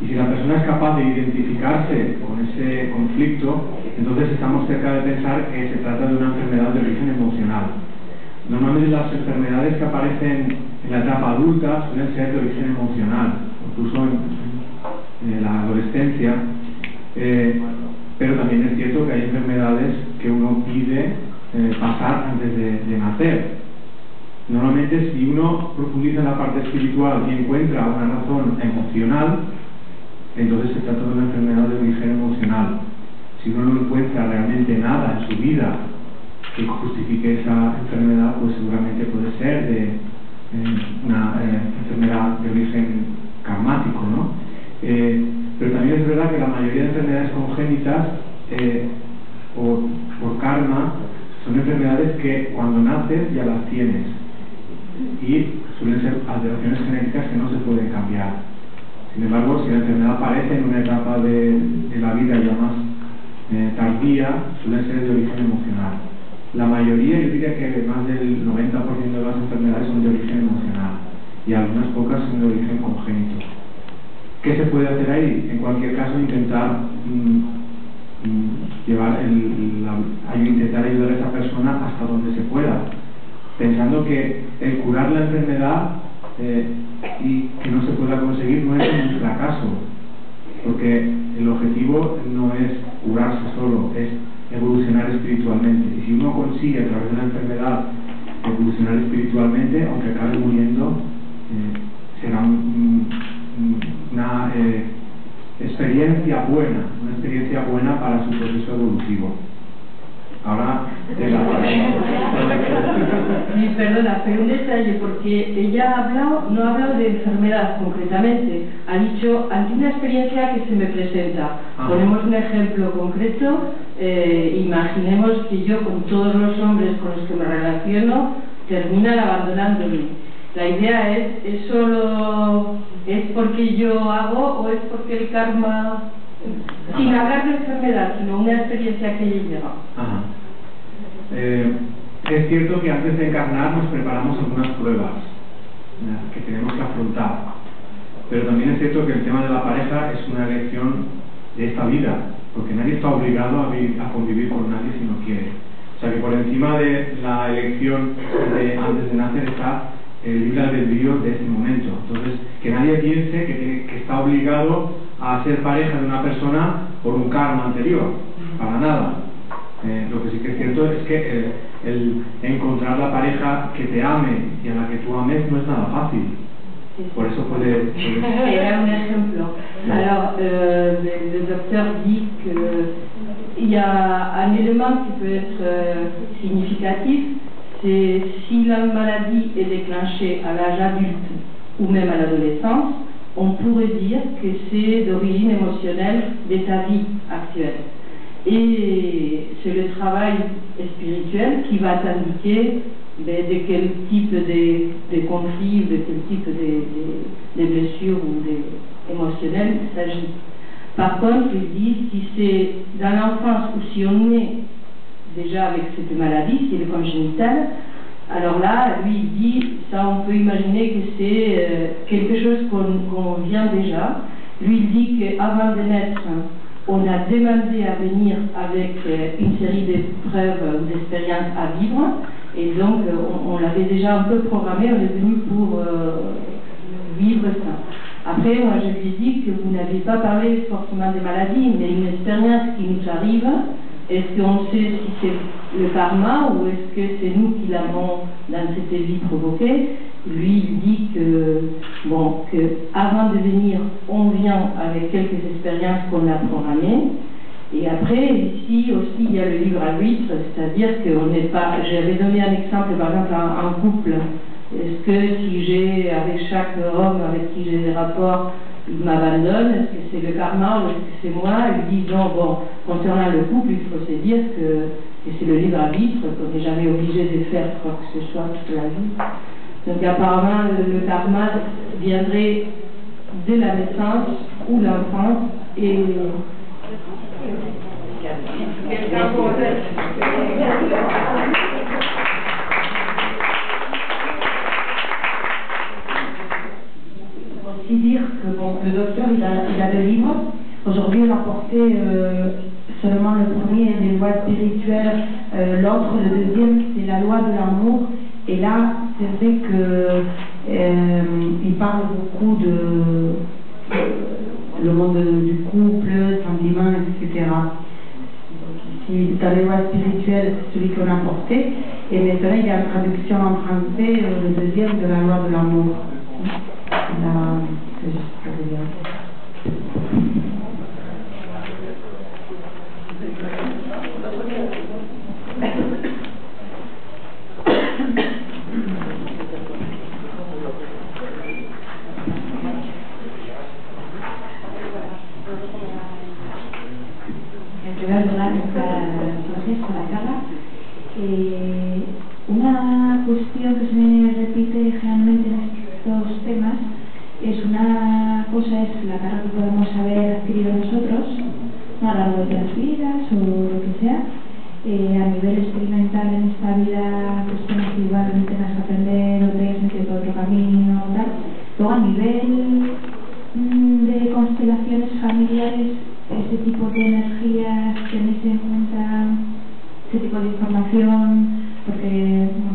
Y si la persona es capaz de identificarse con ese conflicto, entonces estamos cerca de pensar que se trata de una enfermedad de origen emocional. Normalmente las enfermedades que aparecen en la etapa adulta suelen ser de origen emocional, incluso en la adolescencia. Pero también es cierto que hay enfermedades que uno pide pasar antes de nacer. Normalmente, si uno profundiza en la parte espiritual y encuentra una razón emocional, entonces se trata de una enfermedad de origen emocional. Si uno no encuentra realmente nada en su vida que justifique esa enfermedad, pues seguramente puede ser de una enfermedad de origen karmático, ¿no? Pero también es verdad que la mayoría de enfermedades congénitas o por karma son enfermedades que cuando naces ya las tienes y suelen ser alteraciones genéticas que no se pueden cambiar. Sin embargo, si la enfermedad aparece en una etapa de la vida ya más tardía, suele ser de origen emocional. La mayoría, yo diría que más del 90% de las enfermedades son de origen emocional y algunas pocas son de origen congénito. ¿Qué se puede hacer ahí? En cualquier caso, intentar intentar ayudar a esa persona hasta donde se pueda, pensando que el curar la enfermedad y que no se pueda conseguir no es un fracaso, porque el objetivo no es curarse solo, es evolucionar espiritualmente. Y si uno consigue a través de la enfermedad evolucionar espiritualmente, aunque acabe muriendo, será una experiencia buena para su proceso evolutivo. Ahora, Sí, perdona, pero un detalle, porque ella no ha hablado de enfermedad concretamente, ha dicho ante una experiencia que se me presenta. Ponemos un ejemplo concreto, imaginemos que yo con todos los hombres con los que me relaciono terminan abandonándome. La idea es solo es porque yo hago o es porque el karma, sin hablar de enfermedad, sino una experiencia que ella lleva. Es cierto que antes de encarnar nos preparamos algunas pruebas que tenemos que afrontar, pero también es cierto que el tema de la pareja es una elección de esta vida, porque nadie está obligado a convivir con nadie si no quiere. O sea que por encima de la elección antes de nacer está el libre albedrío de ese momento. Entonces, que nadie piense que está obligado a ser pareja de una persona por un karma anterior, para nada. Lo que sí que es cierto es que el encontrar la pareja que te ame y a la que tú ames no es nada fácil. Por eso puede... Era un ejemplo. Alors, le docteur dit qu'il y a un élément qui peut être significatif, c'est si la maladie est déclenchée à l'âge adulte ou même à l'adolescence, on pourrait dire que c'est d'origine émotionnelle de ta vie actuelle. Et c'est le travail spirituel qui va t'indiquer de quel type de conflit ou de quel type de blessure ou émotionnelle il s'agit. Par contre, il dit si c'est dans l'enfance ou si on est déjà avec cette maladie, si elle est congénitale, alors là, lui il dit, ça on peut imaginer que c'est quelque chose qu'on vient déjà. Lui il dit qu'avant de naître, on a demandé à venir avec une série d'épreuves ou d'expériences à vivre, et donc on l'avait déjà un peu programmé, on est venu pour vivre ça. Après, moi je lui ai dit que vous n'avez pas parlé forcément des maladies, mais une expérience qui nous arrive, est-ce qu'on sait si c'est le karma ou est-ce que c'est nous qui l'avons dans cette vie provoquée? Lui il dit que avant de venir, on vient avec quelques expériences qu'on a programmées. Et après, ici aussi, il y a le libre arbitre, c'est-à-dire qu'on n'est pas... J'avais donné un exemple, par exemple, en couple. Est-ce que si j'ai, avec chaque homme avec qui j'ai des rapports, il m'abandonne, est-ce que c'est le karma ou est-ce que c'est moi? Ils disent non, concernant le couple, il faut se dire que c'est le libre arbitre, qu'on n'est jamais obligé de faire quoi que ce soit toute la vie. Donc apparemment, le karma viendrait dès la naissance ou l'enfance et... aussi dire que le docteur il a deux livres. Aujourd'hui on a porté seulement le premier, les lois spirituelles, l'autre, le deuxième, c'est la loi de l'amour. Et là, c'est vrai qu'il parle beaucoup de le monde du couple, sentiments, etc. dans les lois spirituelles, c'est celui qu'on a porté. Et maintenant, il y a une traduction en français, le deuxième de la loi de l'amour. Là, c'est juste pour vous dire. Una cuestión que se repite generalmente en estos temas es una cosa es la carga que podemos haber adquirido nosotros a lo largo de las vidas o lo que sea. A nivel experimental en esta vida pues tienes que igualmente tengas que aprender o te has metido por otro camino o tal. Luego a nivel de constelaciones familiares, ese tipo de energías, tenéis en cuenta ese tipo de información, porque bueno,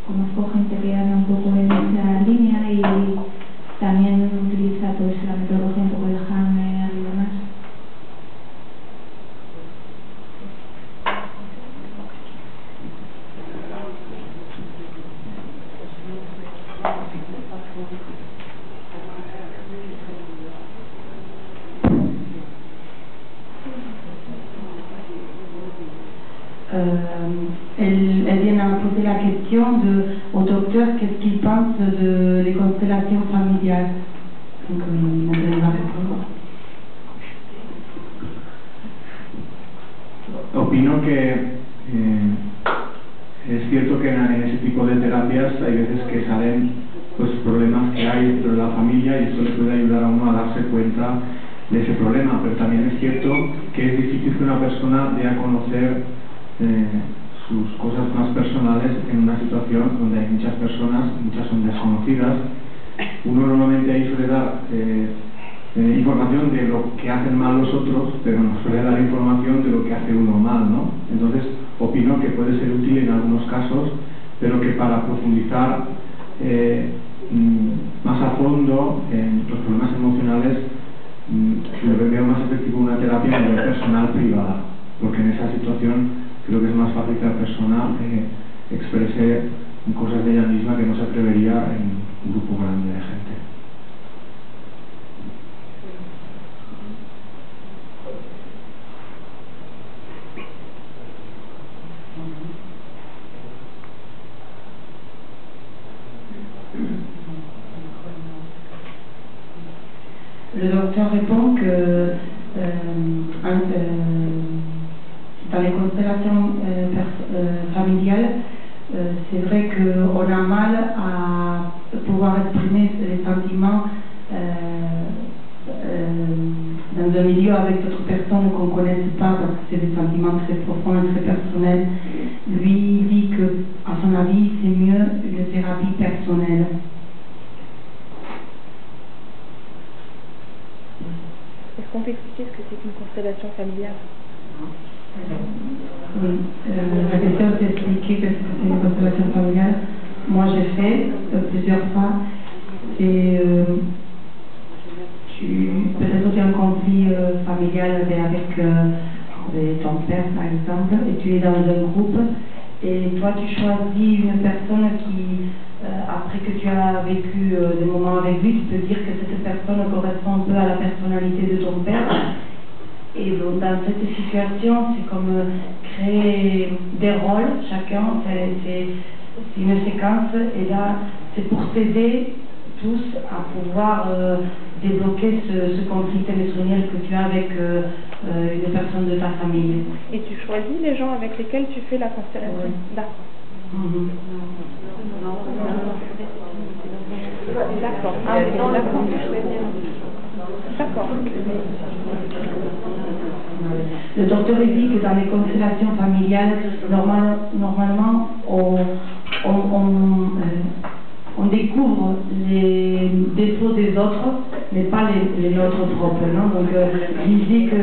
conozco gente que anda un poco en esa línea y también utiliza pues la metodología un poco de Hammer y demás. Elle vient à poser la question au docteur qu'est-ce qu'il pense des constellations familiales. Donc, elle va répondre. Opino que es cierto que en ese tipo de terapias hay veces que salen pues problemas que hay dentro de la familia y eso le puede ayudar a uno a darse cuenta de ese problema, pero también es cierto que es difícil que una persona dé a conocer sus cosas más personales en una situación donde hay muchas personas, muchas son desconocidas. Uno normalmente ahí suele dar información de lo que hacen mal los otros, pero no suele dar información de lo que hace uno mal, ¿no? Entonces opino que puede ser útil en algunos casos, pero que para profundizar más a fondo en los problemas emocionales lo veo más efectivo una terapia a nivel personal privada, porque en esa situación creo que es más fácil que la persona exprese cosas de ella misma que no se atrevería en un grupo grande de gente. Le docteur répond que dans les constellations familiales, c'est vrai qu'on a mal à pouvoir exprimer les sentiments dans un milieu avec d'autres personnes qu'on ne connaisse pas, parce que c'est des sentiments très profonds et très personnels. Lui dit que, à son avis, c'est mieux une thérapie personnelle. Est-ce qu'on peut expliquer ce que c'est qu'une constellation familiale? Oui, la question c'est expliquer que c'est une constellation familiale. Moi j'ai fait plusieurs fois. Et peut-être tu as un conflit familial avec ton père par exemple, et tu es dans un groupe, et toi tu choisis une personne qui, après que tu as vécu des moments avec lui, tu peux dire que cette personne correspond un peu à la personnalité de ton père. Et donc, dans cette situation, c'est comme créer des rôles, chacun, c'est une séquence, et là, c'est pour t'aider tous à pouvoir débloquer ce conflit émotionnel que tu as avec une personne de ta famille. Et tu choisis les gens avec lesquels tu fais la constellation? Oui. D'accord. D'accord. Ah, d'accord. D'accord. Le docteur dit que dans les constellations familiales, normalement, on découvre les défauts des autres, mais pas les nôtres propres. Non? Donc, il dit que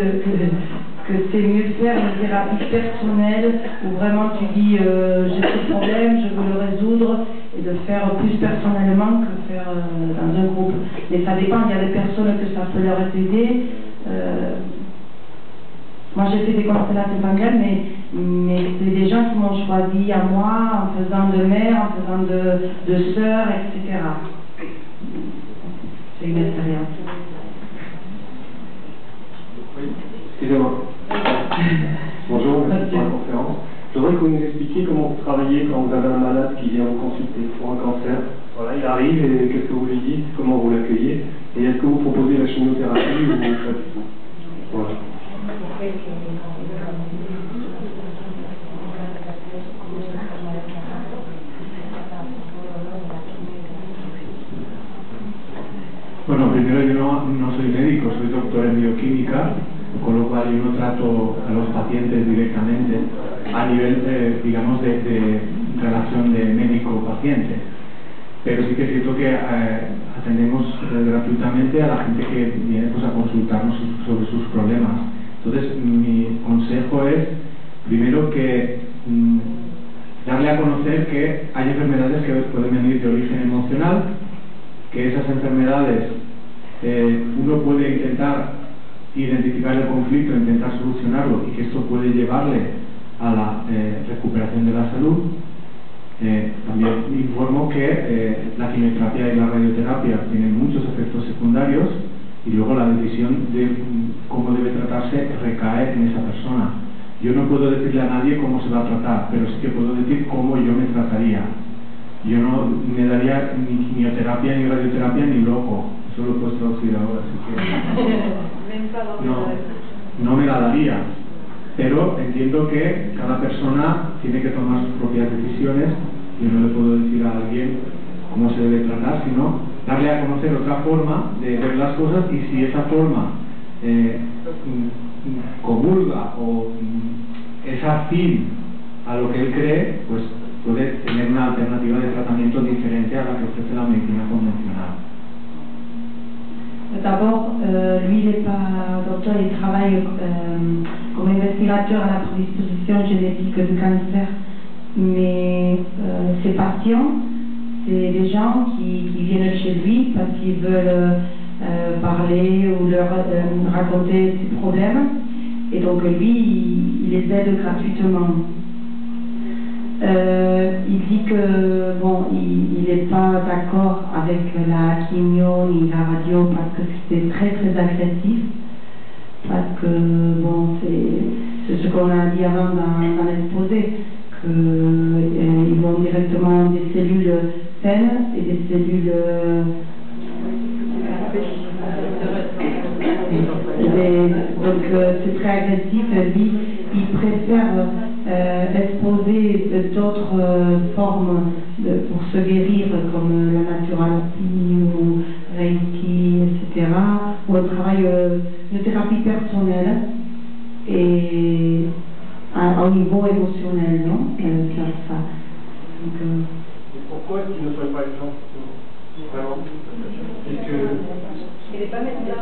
c'est mieux faire une thérapie personnelle où vraiment tu dis j'ai ce problème, je veux le résoudre, et de faire plus personnellement que faire dans un groupe. Mais ça dépend, il y a des personnes que ça peut leur aider. Moi, j'ai fait des constellations familiales, mais c'est des gens qui m'ont choisi à moi en faisant de mère, en faisant de sœur, etc. C'est une expérience. Oui, excusez-moi. Bonjour, merci pour la conférence. Je voudrais que vous nous expliquiez comment vous travaillez quand vous avez un malade qui vient vous consulter pour un cancer. Voilà, il arrive et qu'est-ce que vous lui dites, comment vous l'accueillez, et est-ce que vous proposez la chimiothérapie ou pas du tout? Voilà. Bueno, primero yo no soy médico, soy doctor en bioquímica, con lo cual yo no trato a los pacientes directamente a nivel, digamos, de relación de médico-paciente. Pero sí que es cierto que atendemos gratuitamente a la gente que viene pues, a consultarnos sobre sus problemas. Entonces, mi consejo es, primero, que darle a conocer que hay enfermedades que pueden venir de origen emocional, que esas enfermedades uno puede intentar identificar el conflicto, intentar solucionarlo y que esto puede llevarle a la recuperación de la salud. También informo que la quimioterapia y la radioterapia tienen muchos efectos secundarios y luego la decisión de cómo debe tratarse recae en esa persona. Yo no puedo decirle a nadie cómo se va a tratar, pero sí que puedo decir cómo yo me trataría. Yo no me daría ni quimioterapia ni radioterapia ni loco. Eso lo puedes traducir ahora, así que no me la daría. Pero entiendo que cada persona tiene que tomar sus propias decisiones. Yo no le puedo decir a alguien cómo se debe tratar, sino darle a conocer otra forma de ver las cosas, y si esa forma comulga o es afín a lo que él cree, pues puede tener una alternativa de tratamiento diferente a la que ofrece la medicina convencional. D'abord, lui, il n'est pas docteur, il travaille comme investigateur à la prédisposition génétique du cancer. Mais ses patients, c'est des gens qui viennent chez lui parce qu'ils veulent parler ou leur raconter ses problèmes. Et donc lui, il les aide gratuitement. Il dit que bon, il n'est pas d'accord avec la chimio ni la radio parce que c'est très très agressif, parce que bon, c'est ce qu'on a dit avant dans l'exposé, qu'ils vont directement des cellules saines et des cellules donc c'est très agressif. Lui, il préfère exposer d'autres formes pour se guérir, comme la naturopathie ou Reiki, etc., ou un travail de thérapie personnelle et à un niveau émotionnel, non? Ça. Donc, et pourquoi est-ce qu'il ne ferait pas exemple vraiment? Est-ce que... Il n'est pas médecin,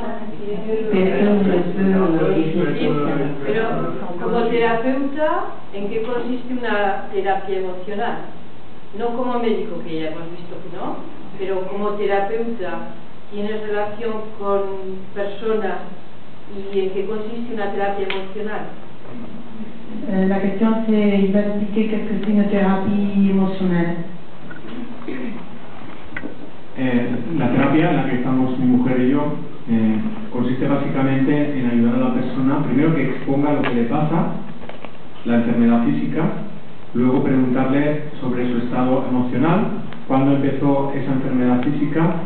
pero como terapeuta, ¿en qué consiste una terapia emocional? No como médico, que ya hemos visto que no, pero como terapeuta, ¿tienes relación con personas y en qué consiste una terapia emocional? La question c'est, il va expliquer qu'est-ce que c'est une thérapie émotionnelle. La terapia en la que estamos mi mujer y yo consiste básicamente en ayudar a la persona, primero que exponga lo que le pasa, la enfermedad física, luego preguntarle sobre su estado emocional, cuándo empezó esa enfermedad física,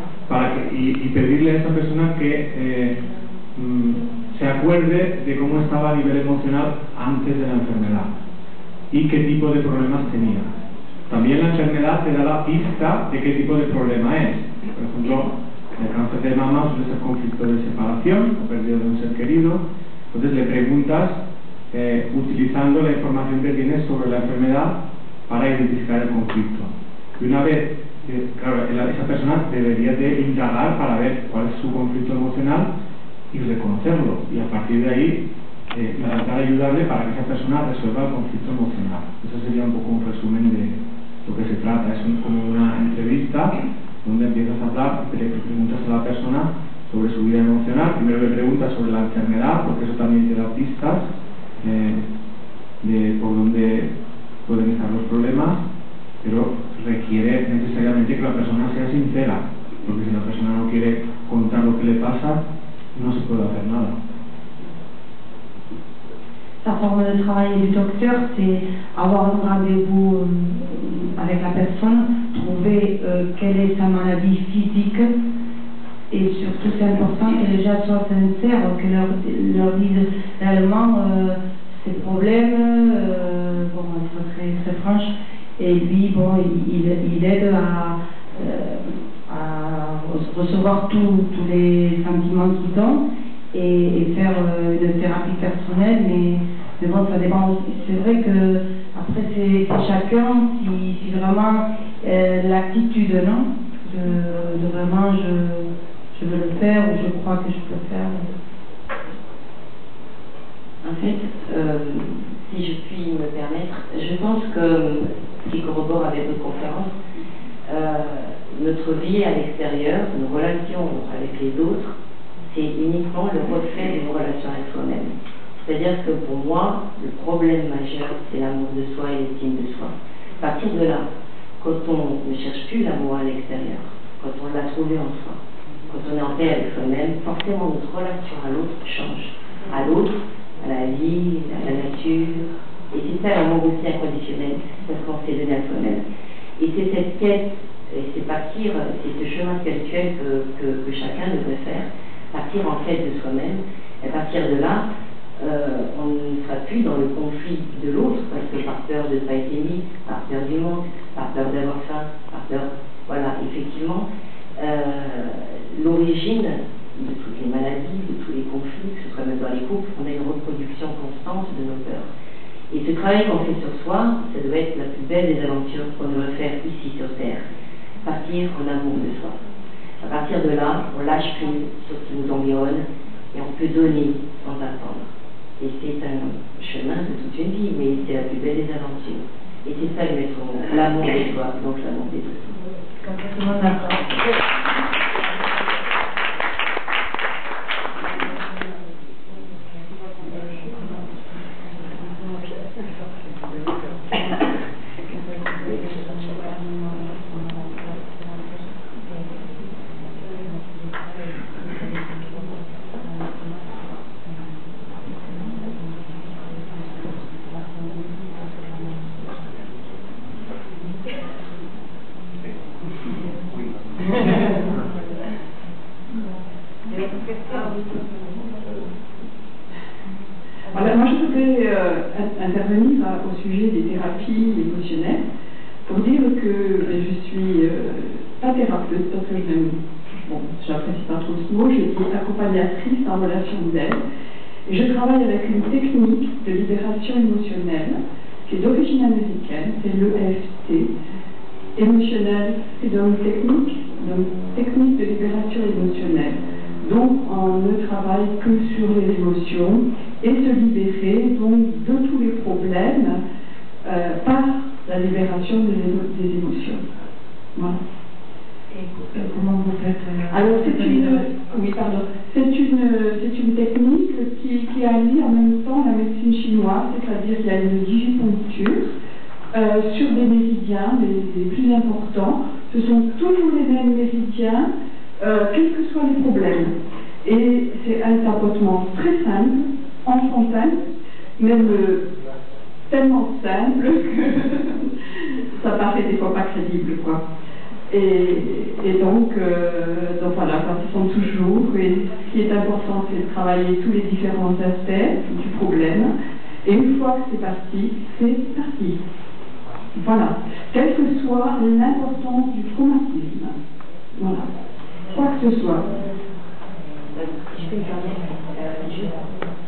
y pedirle a esa persona que se acuerde de cómo estaba a nivel emocional antes de la enfermedad y qué tipo de problemas tenía. También la enfermedad te da la pista de qué tipo de problema es. Por ejemplo, el cáncer de mama suele ser conflicto de separación o pérdida de un ser querido. Entonces le preguntas utilizando la información que tienes sobre la enfermedad para identificar el conflicto. Y una vez, claro, esa persona debería de indagar para ver cuál es su conflicto emocional y reconocerlo, y a partir de ahí intentar ayudarle para que esa persona resuelva el conflicto emocional. Eso sería un poco un resumen de lo que se trata. Es como una entrevista donde empiezas a hablar, le preguntas a la persona sobre su vida emocional. Primero le preguntas sobre la enfermedad, porque eso también te da pistas, de por dónde pueden estar los problemas, pero requiere necesariamente que la persona sea sincera, porque si la persona no quiere contar lo que le pasa, no se puede hacer nada. La forme de travail du docteur, c'est avoir un rendez-vous avec la personne, trouver quelle est sa maladie physique, et surtout c'est important que les gens soient sincères, que leur disent réellement ses problèmes, bon, ils sont très franches, et lui, bon, il aide à recevoir tous les sentiments qu'ils ont et faire une thérapie personnelle, mais bon, ça dépend. C'est vrai que après c'est chacun si vraiment l'attitude, non, de vraiment je veux le faire ou je crois que je peux le faire. En fait, si je puis me permettre, je pense que, ce qui corrobore avec votre conférence, notre vie à l'extérieur, nos relations avec les autres, c'est uniquement le reflet de nos relations avec soi-même. C'est-à-dire que pour moi, le problème majeur, c'est l'amour de soi et l'estime de soi. À partir de là, quand on ne cherche plus l'amour à l'extérieur, quand on l'a trouvé en soi, quand on est en paix avec soi-même, forcément notre relation à l'autre change. À l'autre, à la vie, à la nature. Et c'est ça l'amour aussi inconditionnel, parce qu'on s'est donné à soi-même. Et c'est cette quête, et c'est partir, c'est ce chemin spirituel que chacun devrait faire, partir en quête de soi-même. Et à partir de là, on ne sera plus dans le conflit de l'autre, parce que par peur de ne pas être aimé, par peur du manque, par peur d'avoir faim, par peur, voilà, effectivement, l'origine de toutes les maladies, de tous les conflits, que ce soit même dans les couples, on a une reproduction constante de nos peurs. Et ce travail qu'on fait sur soi, ça doit être la plus belle des aventures qu'on devrait faire ici sur Terre. Partir en amour de soi. À partir de là, on lâche prise sur ce qui nous environne et on peut donner sans attendre. Et c'est un chemin de toute une vie, mais c'est la plus belle des aventures. Et c'est ça le maître mot, l'amour de soi, donc l'amour des autres. Complètement d'accord. Voilà, moi je voudrais intervenir au sujet des thérapies émotionnelles pour dire que je suis pas thérapeute parce que j'apprécie pas trop ce mot, je suis accompagnatrice en relation d'aide et je travaille avec une technique de libération émotionnelle qui est d'origine américaine, c'est l'EFT, Emotional Freedom Technique, donc technique de libération émotionnelle. Donc on ne travaille que sur les émotions et se libérer donc de tous les problèmes par la libération des émotions. Voilà. Et comment vous faites Alors c'est une technique qui allie en même temps la médecine chinoise, c'est-à-dire qu'il y a une digiponcture sur des méridiens, les plus importants. Ce sont toujours les mêmes méridiens, quels que soient les problèmes. Et c'est un tapotement très simple, enfantin, même tellement simple que ça paraît des fois pas crédible, quoi. Et donc voilà, ça se sent toujours. Et ce qui est important, c'est de travailler tous les différents aspects du problème. Et une fois que c'est parti. Voilà. Quelle que soit l'importance du traumatisme. Voilà. Quoi que ce soit. Si je peux me permettre, juste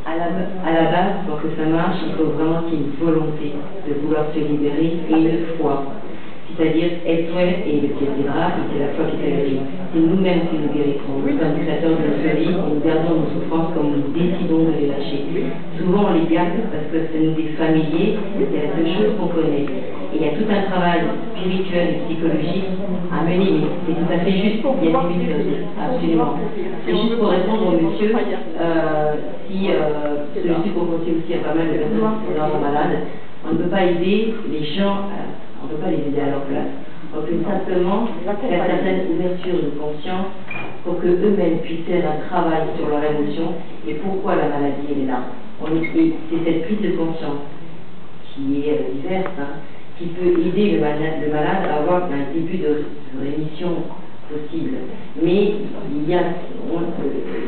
à la base, pour que ça marche, il faut vraiment qu'il y ait une volonté de vouloir se libérer et une foi. C'est-à-dire être vrai et le pied des bras, et c'est la foi qui guérit. C'est nous-mêmes qui nous guérissons. Nous sommes créateurs de notre vie et nous gardons nos souffrances comme nous décidons de les lâcher. Souvent on les garde parce que ça nous est familier, c'est la seule chose qu'on connaît. Et il y a tout un travail spirituel et psychologique à mener, mais c'est tout à fait juste. Il y a des méthodes, absolument. C'est juste pour répondre au monsieur, si celui-ci confronté aussi à pas mal de personnes qui sont vraiment malades. On ne peut pas aider les gens, on ne peut pas les aider à leur place. On peut simplement faire certaines ouvertures de conscience pour qu'eux-mêmes puissent faire un travail sur leur émotion et pourquoi la maladie elle est là. C'est cette prise de conscience qui est diverse, hein, qui peut aider le malade à avoir un début de rémission possible. Mais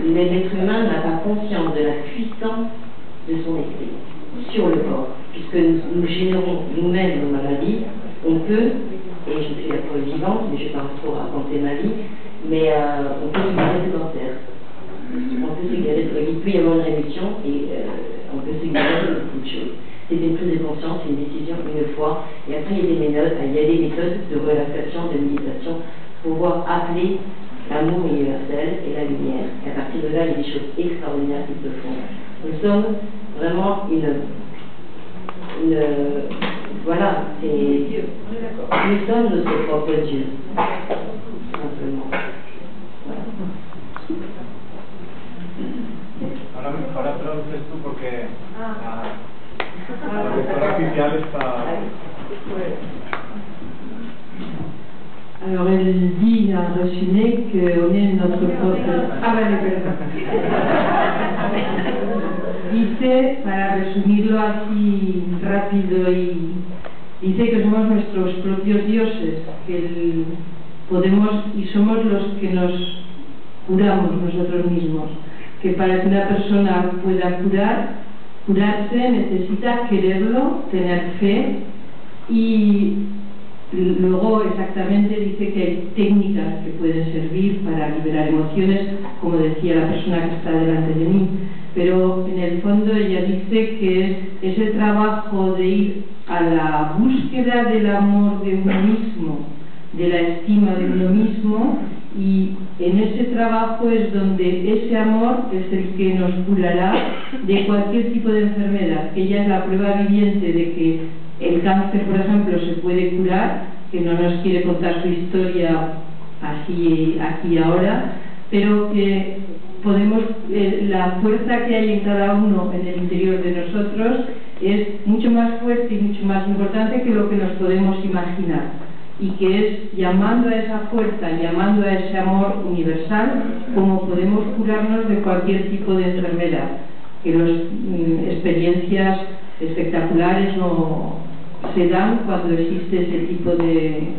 l'être humain n'a pas conscience de la puissance de son esprit sur le corps, puisque nous générons nous-mêmes nos maladies. On peut, et je suis la preuve vivante, mais je ne vais pas trop raconter ma vie, mais on peut se guérir du cancer. On peut se guérir, il peut y avoir une rémission et on peut se guérir de beaucoup de choses. C'est une prise de conscience, une décision une fois, et après il y a des méthodes de relaxation, de méditation, pour pouvoir appeler l'amour universel et la lumière. Et à partir de là, il y a des choses extraordinaires qui se font. Nous sommes vraiment voilà, nous sommes notre propre Dieu, simplement. Voilà. Ahora traduces tú porque la lectora oficial está... Alors elle dit en résumé qu'on est notre propre... Ah vale, perdón. Dice, para resumirlo así rápido, dice que somos nuestros propios dioses, que podemos y somos los que nos curamos nosotros mismos, que para que una persona pueda curarse necesita quererlo, tener fe y luego exactamente dice que hay técnicas que pueden servir para liberar emociones, como decía la persona que está delante de mí, pero en el fondo ella dice que es ese trabajo de ir a la búsqueda del amor de uno mismo, de la estima de uno mismo, y en ese trabajo es donde ese amor es el que nos curará de cualquier tipo de enfermedad, que ella es la prueba viviente de que el cáncer, por ejemplo, se puede curar, que no nos quiere contar su historia así aquí y ahora, pero que podemos, la fuerza que hay en cada uno en el interior de nosotros es mucho más fuerte y mucho más importante que lo que nos podemos imaginar, y que es llamando a esa fuerza, llamando a ese amor universal, como podemos curarnos de cualquier tipo de enfermedad, que las experiencias espectaculares no se dan cuando existe ese tipo de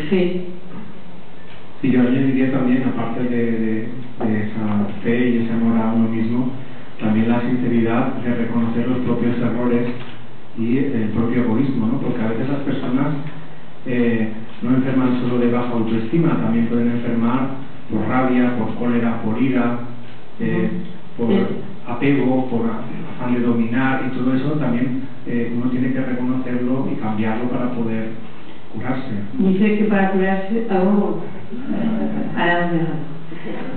fe. Sí, yo añadiría también, aparte de esa fe y ese amor a uno mismo, también la sinceridad de reconocer los propios errores y el propio egoísmo, ¿no? Porque a veces las personas no enferman solo de baja autoestima, también pueden enfermar por rabia, por cólera, por ira, por apego, por afán de dominar, y todo eso también uno tiene que reconocerlo y cambiarlo para poder curarse. Dice que para curarse,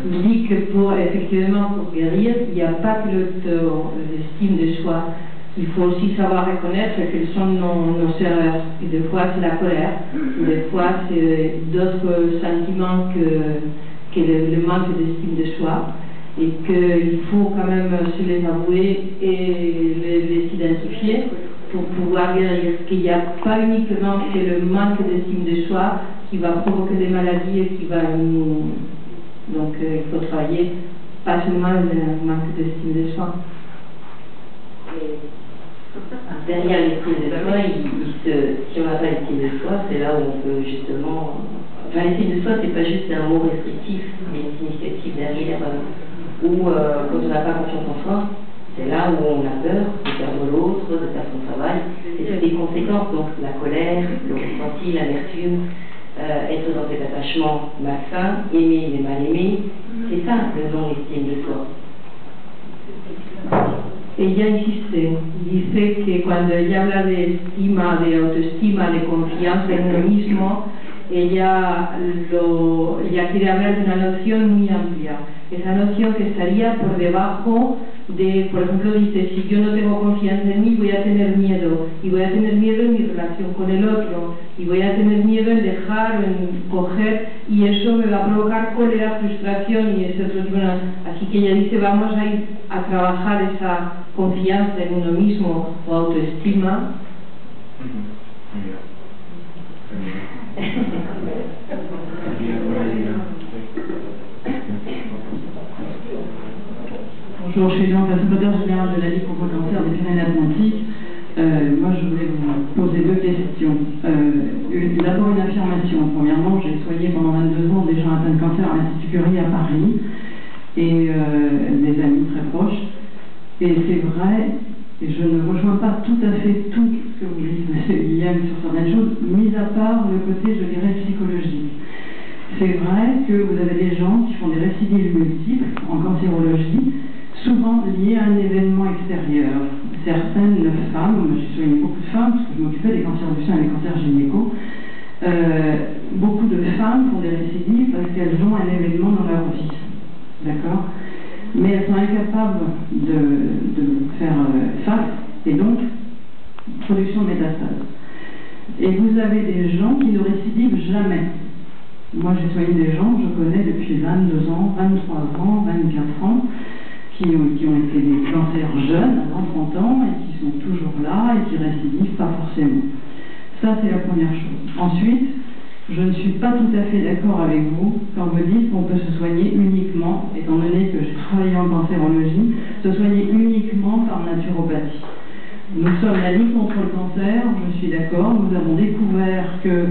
il dit que effectivement pour guérir, il n'y a pas que l'estime de soi. Il faut aussi savoir reconnaître quels sont nos erreurs. Et des fois c'est la colère, des fois c'est d'autres sentiments que le manque d'estime de soi, et qu'il faut quand même se les avouer et les identifier pour pouvoir guérir. Qu'il n'y a pas uniquement que le manque d'estime de soi qui va provoquer des maladies et qui va nous... Donc il faut travailler pas seulement le manque d'estime de soi. Derrière l'estime de soi, si on n'a pas l'estime de soi, c'est là où on peut justement... Enfin, l'estime de soi, c'est pas juste un mot restrictif, mais significatif derrière, où quand on n'a pas confiance en soi, c'est là où on a peur de perdre l'autre, de faire son travail, et toutes les conséquences, donc la colère, le ressenti, l'amertume, être dans cet attachement malsain, aimer mais mal aimer, c'est ça le non-estime de soi. Ella insiste, dice que cuando ella habla de estima, de autoestima, de confianza en uno mismo, ella quiere hablar de una noción muy amplia. Esa noción que estaría por debajo de, por ejemplo, dice, si yo no tengo confianza en mí, voy a tener miedo, y voy a tener miedo en mi relación con el otro, y voy a tener miedo en dejar o en coger, y eso me va a provocar cólera, frustración y ese otro tipo. Así que ella dice, vamos a ir a trabajar esa confianza en uno mismo o autoestima. Bonjour, je suis Jean, secrétaire général de la Ligue contre le cancer des Pyrénées-Atlantiques. Moi, je voulais vous poser deux questions. D'abord, une affirmation. Premièrement, j'ai soigné pendant 22 ans des gens atteints de cancer à l'Institut Curie à Paris et des amis très proches. Et c'est vrai, et je ne rejoins pas tout à fait tout ce que vous dites, M. Guillaume, sur certaines choses, mis à part le côté, je dirais, psychologique. C'est vrai que vous avez des gens qui font des récidives multiples en cancérologie, souvent liées à un événement extérieur. Certaines femmes, j'ai soigné beaucoup de femmes, parce que je m'occupais des cancers du sein et des cancers gynéco, beaucoup de femmes font des récidives parce qu'elles ont un événement dans leur vie. D'accord? Mais elles sont incapables de faire face, et donc, production de métastases. Et vous avez des gens qui ne récidivent jamais. Moi, j'ai soigné des gens que je connais depuis 22 ans, 23 ans, 24 ans, qui ont été des cancers jeunes, à 30 ans, et qui sont toujours là, et qui récidivent pas forcément. Ça, c'est la première chose. Ensuite, je ne suis pas tout à fait d'accord avec vous quand vous dites qu'on peut se soigner uniquement, étant donné que j'ai travaillé en cancérologie, se soigner uniquement par naturopathie. Nous sommes la Ligue contre le cancer, je suis d'accord, nous avons découvert que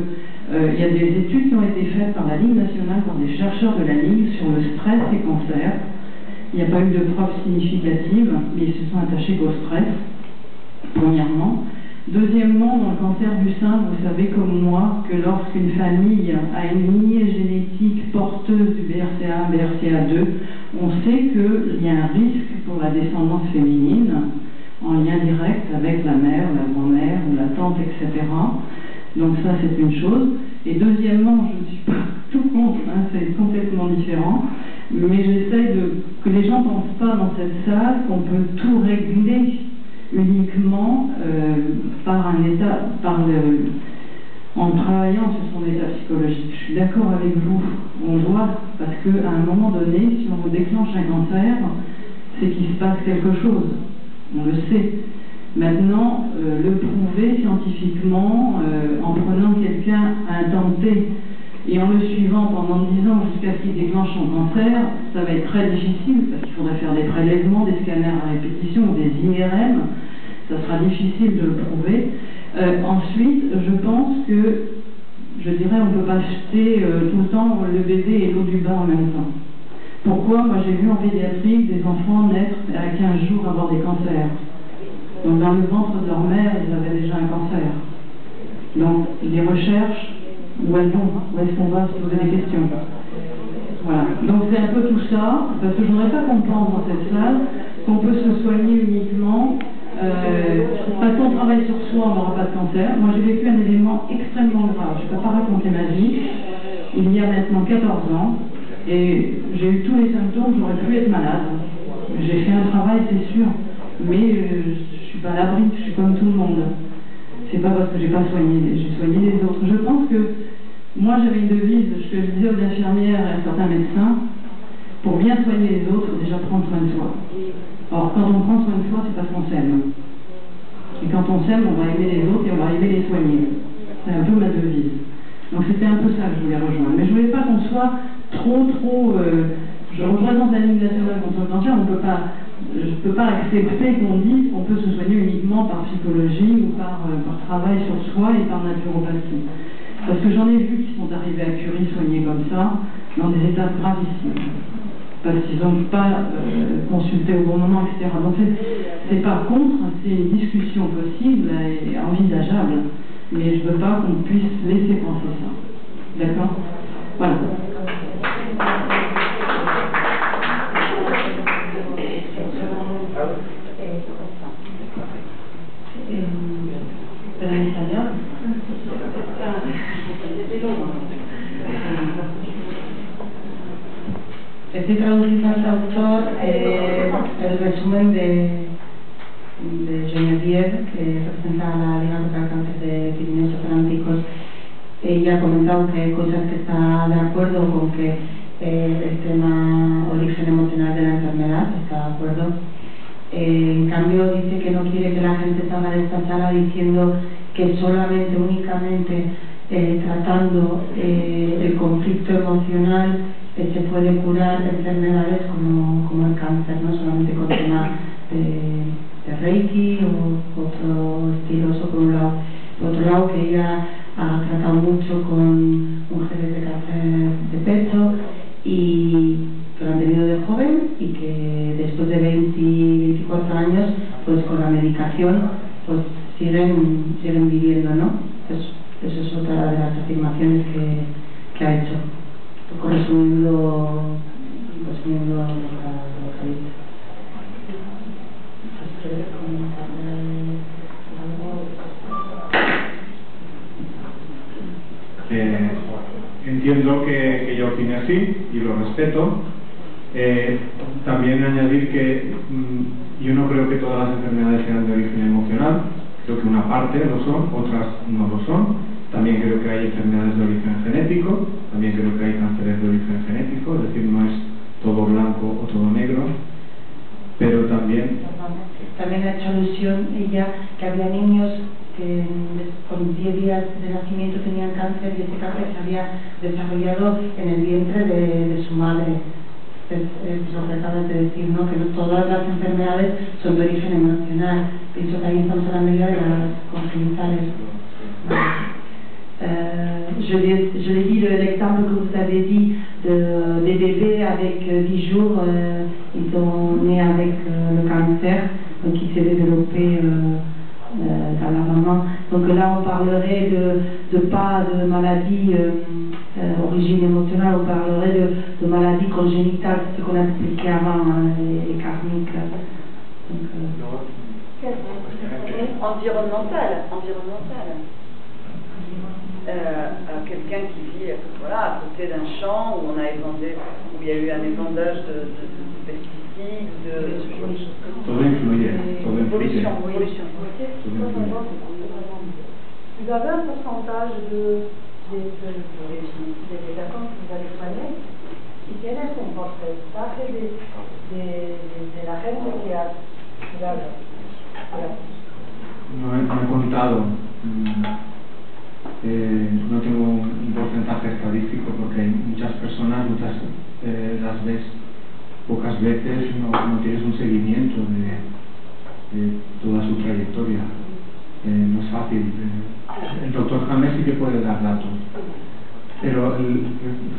il y a des études qui ont été faites par la Ligue nationale, par des chercheurs de la Ligue, sur le stress et cancer. Il n'y a pas eu de preuves significatives, mais ils se sont attachés qu'au stress, premièrement. Deuxièmement, dans le cancer du sein, vous savez comme moi que lorsqu'une famille a une lignée génétique porteuse du BRCA1, BRCA2, on sait qu'il y a un risque pour la descendance féminine, en lien direct avec la mère, la grand-mère ou la tante, etc. Donc ça, c'est une chose. Et deuxièmement, je ne suis pas tout contre, hein, c'est complètement différent, mais j'essaye que les gens ne pensent pas dans cette salle qu'on peut tout régler uniquement par un état, en travaillant sur son état psychologique. Je suis d'accord avec vous, on doit, parce qu'à un moment donné, si on vous déclenche un cancer, c'est qu'il se passe quelque chose, on le sait. Maintenant, le prouver scientifiquement, en prenant quelqu'un à un temps T et en le suivant pendant 10 ans jusqu'à ce qu'il déclenche son cancer, ça va être très difficile parce qu'il faudrait faire des prélèvements, des scanners à répétition, des IRM, ça sera difficile de le prouver. Ensuite, je pense que, je dirais, on ne peut pas jeter tout le temps le bébé et l'eau du bain en même temps. Pourquoi? Moi, j'ai vu en pédiatrie des enfants naître à 15 jours avoir des cancers. Donc dans le ventre de leur mère, ils avaient déjà un cancer. Donc les recherches, où elles vont? Où est-ce qu'on va se poser des questions? Voilà. Donc c'est un peu tout ça, parce que je ne voudrais pas qu'on pense dans cette salle qu'on peut se soigner uniquement parce qu'on travaille sur soi, on n'aura pas de cancer. Moi j'ai vécu un événement extrêmement grave, je ne peux pas raconter ma vie, il y a maintenant 14 ans, et j'ai eu tous les symptômes, j'aurais pu être malade. J'ai fait un travail, c'est sûr, mais je suis pas à l'abri, je suis comme tout le monde. C'est pas parce que j'ai pas soigné, j'ai soigné les autres. Je pense que moi j'avais une devise, ce que je disais aux infirmières et à certains médecins, pour bien soigner les autres, déjà prendre soin de soi. Or quand on prend soin de soi, c'est parce qu'on s'aime. Et quand on s'aime, on va aimer les autres et on va aimer les soigner. C'est un peu ma devise. Donc c'était un peu ça que je voulais rejoindre. Mais je voulais pas qu'on soit trop... je représente la Ligue nationale contre le cancer, je ne peux pas accepter qu'on dise qu'on peut se soigner uniquement par psychologie ou par travail sur soi et par naturopathie. Parce que j'en ai vu qui sont arrivés à Curie soignés comme ça, dans des états gravissimes. Parce qu'ils n'ont pas consulté au bon moment, etc. Donc c'est pas contre, c'est une discussion possible et envisageable. Mais je ne veux pas qu'on puisse laisser penser ça. D'accord? Voilà. Estoy traduciendo al autor el resumen de Geneviève, que representa a la Liga contra el Cáncer de Pirineos Atlánticos. Ella ha comentado que hay cosas que está de acuerdo con que el tema origen emocional de la enfermedad, está de acuerdo. En cambio dice que no quiere que la gente salga de esta sala diciendo que solamente, únicamente tratando el conflicto emocional se puede curar enfermedades como el cáncer, no solamente con tema de Reiki o otro estilo, eso por un lado. Por otro lado, que ella ha tratado mucho con mujeres de cáncer de pecho y que lo han tenido de joven y que después de 24 años, pues con la medicación, pues siguen viviendo, ¿no? Eso es otra de las afirmaciones que ha hecho. Un poco resumiendo lo que ha dicho. ¿Quieres comentarle algo? Entiendo que ella opine así y lo respeto. También añadir que yo no creo que todas las enfermedades sean de origen emocional. Creo que una parte lo son, otras no lo son. También creo que hay enfermedades de origen genético, también creo que hay cánceres de origen genético, es decir, no es todo blanco o todo negro, pero también ha hecho alusión ella que había niños que con 10 días de nacimiento tenían cáncer y ese cáncer se había desarrollado en el vientre de su madre. Es lo que acabas de decir, ¿no? Que no todas las enfermedades son de origen emocional. Pienso que ahí estamos hablando ya de las congenitales. Je l'ai dit, l'exemple que vous avez dit des bébés avec 10 jours, ils sont nés avec le cancer, donc qui s'est développé dans la maman. Donc là, on parlerait de pas de maladie origine émotionnelle, on parlerait de maladie congénitale, ce qu'on a expliqué avant, les karmiques. Environnementale. Quelqu'un qui vit à côté d'un champ où il y a eu un épandage de pesticides, todo influye. Pollution. Vous avez un pourcentage des personnes que vous allez soigner y tienes un porcentaje de la gente que ha curado. No he contado. No tengo un porcentaje estadístico porque hay muchas personas, las ves pocas veces, no tienes un seguimiento de toda su trayectoria. No es fácil. El doctor James sí que puede dar datos. Pero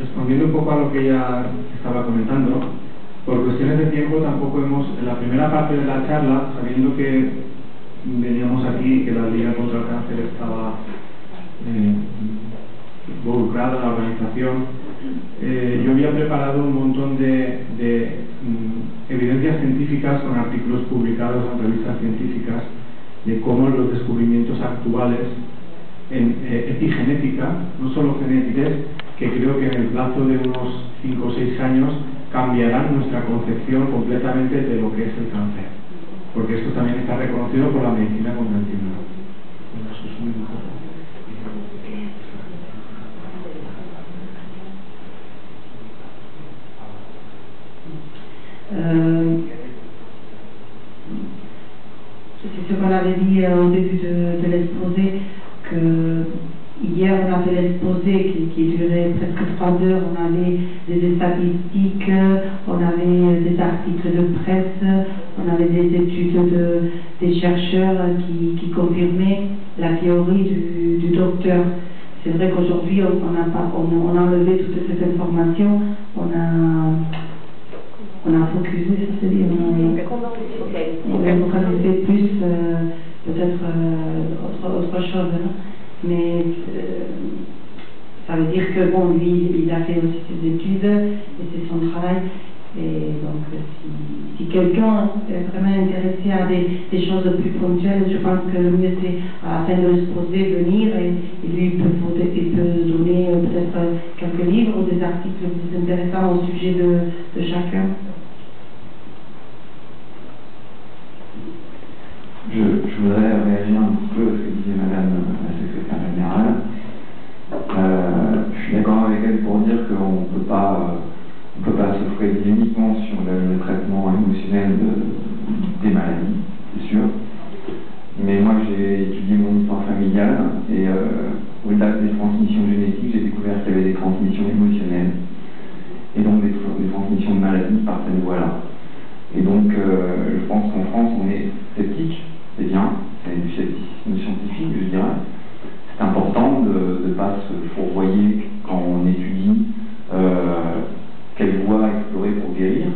respondiendo un poco a lo que ella estaba comentando, por cuestiones de tiempo tampoco en la primera parte de la charla, sabiendo que veníamos aquí, que la Liga contra el Cáncer estaba involucrada en la organización, yo había preparado un montón de evidencias científicas con artículos publicados en revistas científicas de cómo los descubrimientos actuales en epigenética, no solo genéticas, que creo que en el plazo de unos 5 o 6 años cambiarán nuestra concepción completamente de lo que es el cáncer, porque esto también está reconocido por la medicina convencional. Eso es muy importante. C'est ce qu'on avait dit au début de l'exposé, que hier on a fait l'exposé qui durait presque 3 heures, on avait des statistiques, on avait des articles de presse, on avait des études des chercheurs qui confirmaient la théorie du docteur. C'est vrai qu'aujourd'hui on a enlevé toute cette information, on a focusé, c'est-à-dire on a focalisé plus peut-être autre chose, non? Mais ça veut dire que bon, lui il a fait aussi ses études et c'est son travail, et donc si quelqu'un est vraiment intéressé à des choses plus ponctuelles, je pense que le mieux c'est à la fin de l'exposé venir et lui il peut donner peut-être quelques livres ou des articles plus intéressants au sujet de chacun. Je voudrais réagir un petit peu à ce que disait Madame la secrétaire générale. Je suis d'accord avec elle pour dire qu'on ne peut pas pas se fourvoyer quand on étudie quelle voie explorer pour guérir,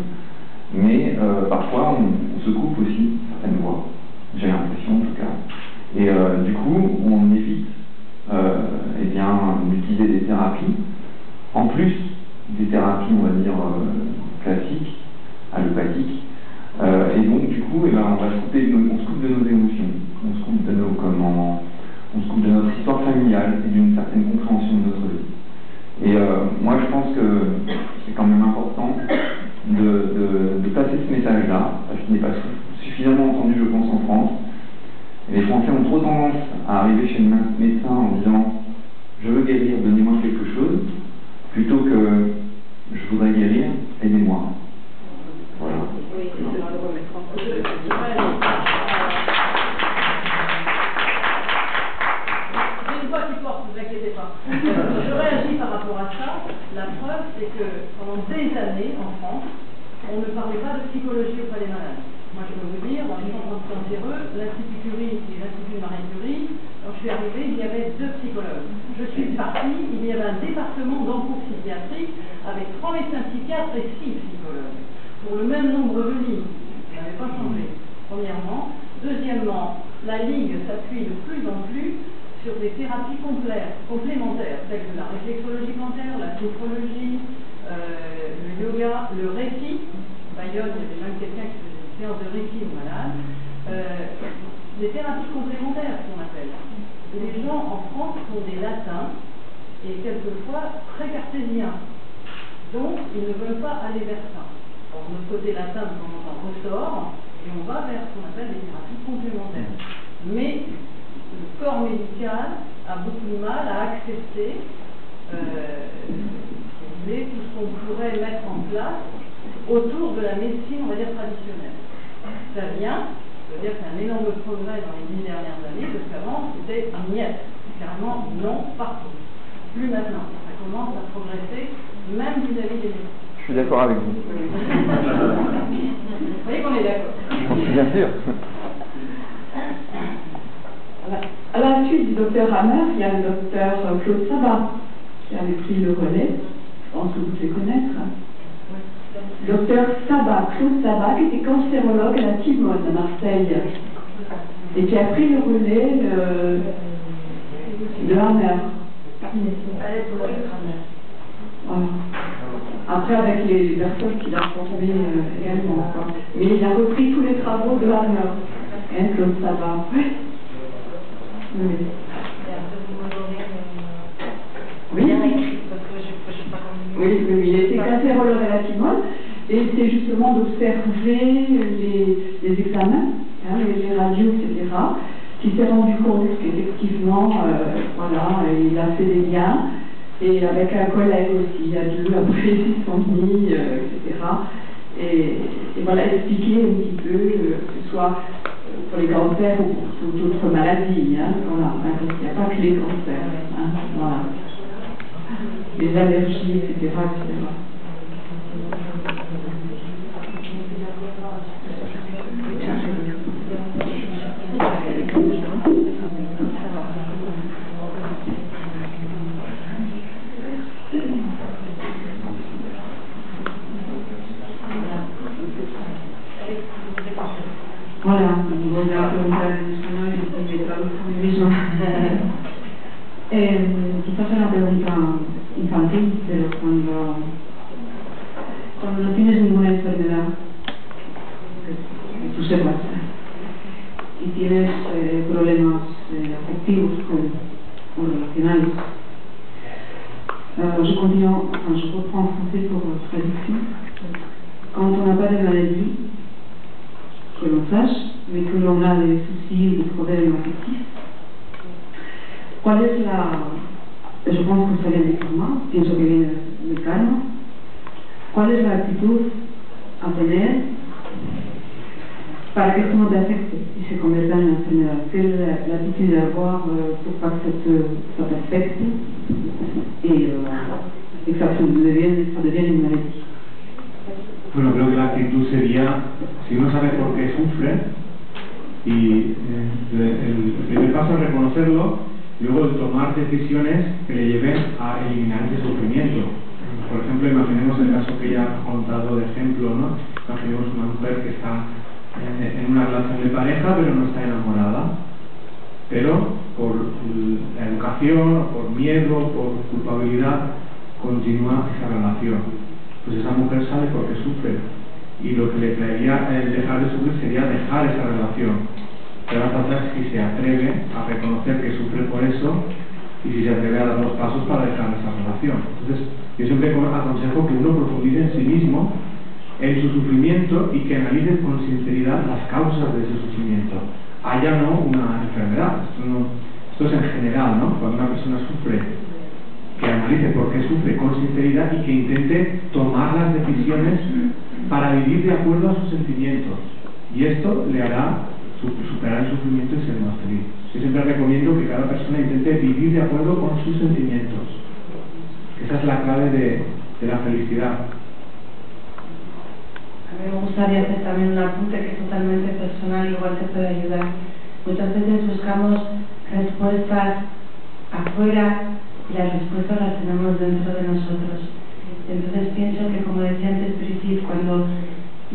mais parfois on se coupe aussi certaines voies, j'ai l'impression en tout cas. Et du coup, on évite d'utiliser des thérapies, en plus des thérapies, on va dire, classiques, allopathiques. Et donc, du coup, on va se couper, on se coupe de nos émotions, on se coupe de on se coupe de notre histoire familiale et d'une certaine compréhension de notre vie. Et moi, je pense que c'est quand même important de passer ce message-là, parce qu'il n'est pas suffisamment entendu, je pense, en France. Et les Français ont trop tendance à arriver chez le médecin en disant « je veux guérir, donnez-moi quelque chose », plutôt que « je voudrais guérir, aidez-moi ». Voilà. J'ai une voix qui porte, ne vous inquiétez pas. Je réagis par rapport à ça. La preuve, c'est que pendant des années, en France, on ne parlait pas de psychologie auprès des malades. Moi, je peux vous dire, dans les centres cancéreux, l'Institut Curie et l'Institut Marie Curie, quand je suis arrivée, il y avait 2 psychologues. Je suis partie, il y avait un département d'onco-psychiatrie avec 3 médecins psychiatres et 6 psychologues. Pour le même nombre de lignes. Ça n'avait pas changé, premièrement. Deuxièmement, la ligne s'appuie de plus en plus sur des thérapies complémentaires, telles que la réflexologie plantaire, la sophrologie, le yoga, le reiki. Bayonne, il y avait même quelqu'un qui faisait une séance de reiki aux malades. Des thérapies complémentaires, qu'on appelle. Les gens en France font des latins et quelquefois très cartésiens. Donc, ils ne veulent pas aller vers ça. Alors, notre côté latin, de temps en temps, ressort et on va vers ce qu'on appelle des thérapies complémentaires. Mais le corps médical a beaucoup de mal à accepter tout ce qu'on pourrait mettre en place autour de la médecine, on va dire, traditionnelle. Ça vient, je veux dire que c'est un énorme progrès dans les 10 dernières années, parce qu'avant, c'était niet, carrément non partout. Plus maintenant, ça commence à progresser, même vis-à-vis des médecins. Je suis d'accord avec vous. Vous voyez qu'on est d'accord. Bien sûr. À la suite du docteur Hammer, il y a le docteur Claude Sabat qui avait pris le relais. Je pense que vous devez connaître. Docteur Sabat, Claude Sabat, qui était cancérologue à la Timone à Marseille et qui a pris le relais de Hammer. Voilà. Après, avec les personnes qu'il a formées également. Mais il a repris tous les travaux de Hammer, Claude Sabat. Oui. Oui. Oui, il était cancérologue à la Timone et c'est justement d'observer les examens, les radios, etc., qui s'est rendu compte qu'effectivement, voilà, il a fait des liens. Et avec un collègue aussi, à 2, après ils se sont mis, etc. Et voilà, expliquer un petit peu, que ce soit pour les cancers ou pour d'autres maladies. Voilà, il n'y a pas que les cancers. Voilà. Les allergies, etc. Hola, voy a preguntar en español y traduzco a mí misma. Quizás es una pregunta infantil, pero cuando no tienes ninguna enfermedad que tú sepas y tienes problemas afectivos o relacionales, je reprends en français pour traduction. Quand on n'a pas de maladie, que l'on sache, mais que l'on a des soucis ou des problèmes affectifs, ¿cuál es je pense que ça vient du karma, pienso que viene del karma, cuál es la actitud a tener para que esto no te afecte y se convierta en una enfermedad? ¿Qué es la actitud de avoir pour pas que ça t'affecte et que ça devienne une maladie? Bueno, creo que la actitud sería, si uno sabe por qué sufre, y el primer paso es reconocerlo luego tomar decisiones que le lleven a eliminar ese sufrimiento. Por ejemplo, imaginemos el caso que ella ha contado de ejemplo, ¿no? Imaginemos una mujer que está en una relación de pareja pero no está enamorada, pero por la educación, por miedo, por culpabilidad continúa esa relación. Pues esa mujer sabe por qué sufre y lo que le traería el dejar de sufrir sería dejar esa relación. Pero va a pasar si se atreve a reconocer que sufre por eso y si se atreve a dar los pasos para dejar esa relación. Entonces, yo siempre aconsejo que uno profundice en sí mismo, en su sufrimiento, y que analice con sinceridad las causas de ese sufrimiento. Haya no una enfermedad, esto es en general, ¿no? Cuando una persona sufre, que analice por qué sufre con sinceridad y que intente tomar las decisiones para vivir de acuerdo a sus sentimientos. Y esto le hará superar el sufrimiento y ser más feliz. Yo siempre recomiendo que cada persona intente vivir de acuerdo con sus sentimientos. Esa es la clave de la felicidad. A mí me gustaría hacer también un apunte que es totalmente personal, igual te puede ayudar. Muchas veces buscamos respuestas afuera y las respuestas las tenemos dentro de nosotros. Entonces pienso que, como decía antes Brigitte, cuando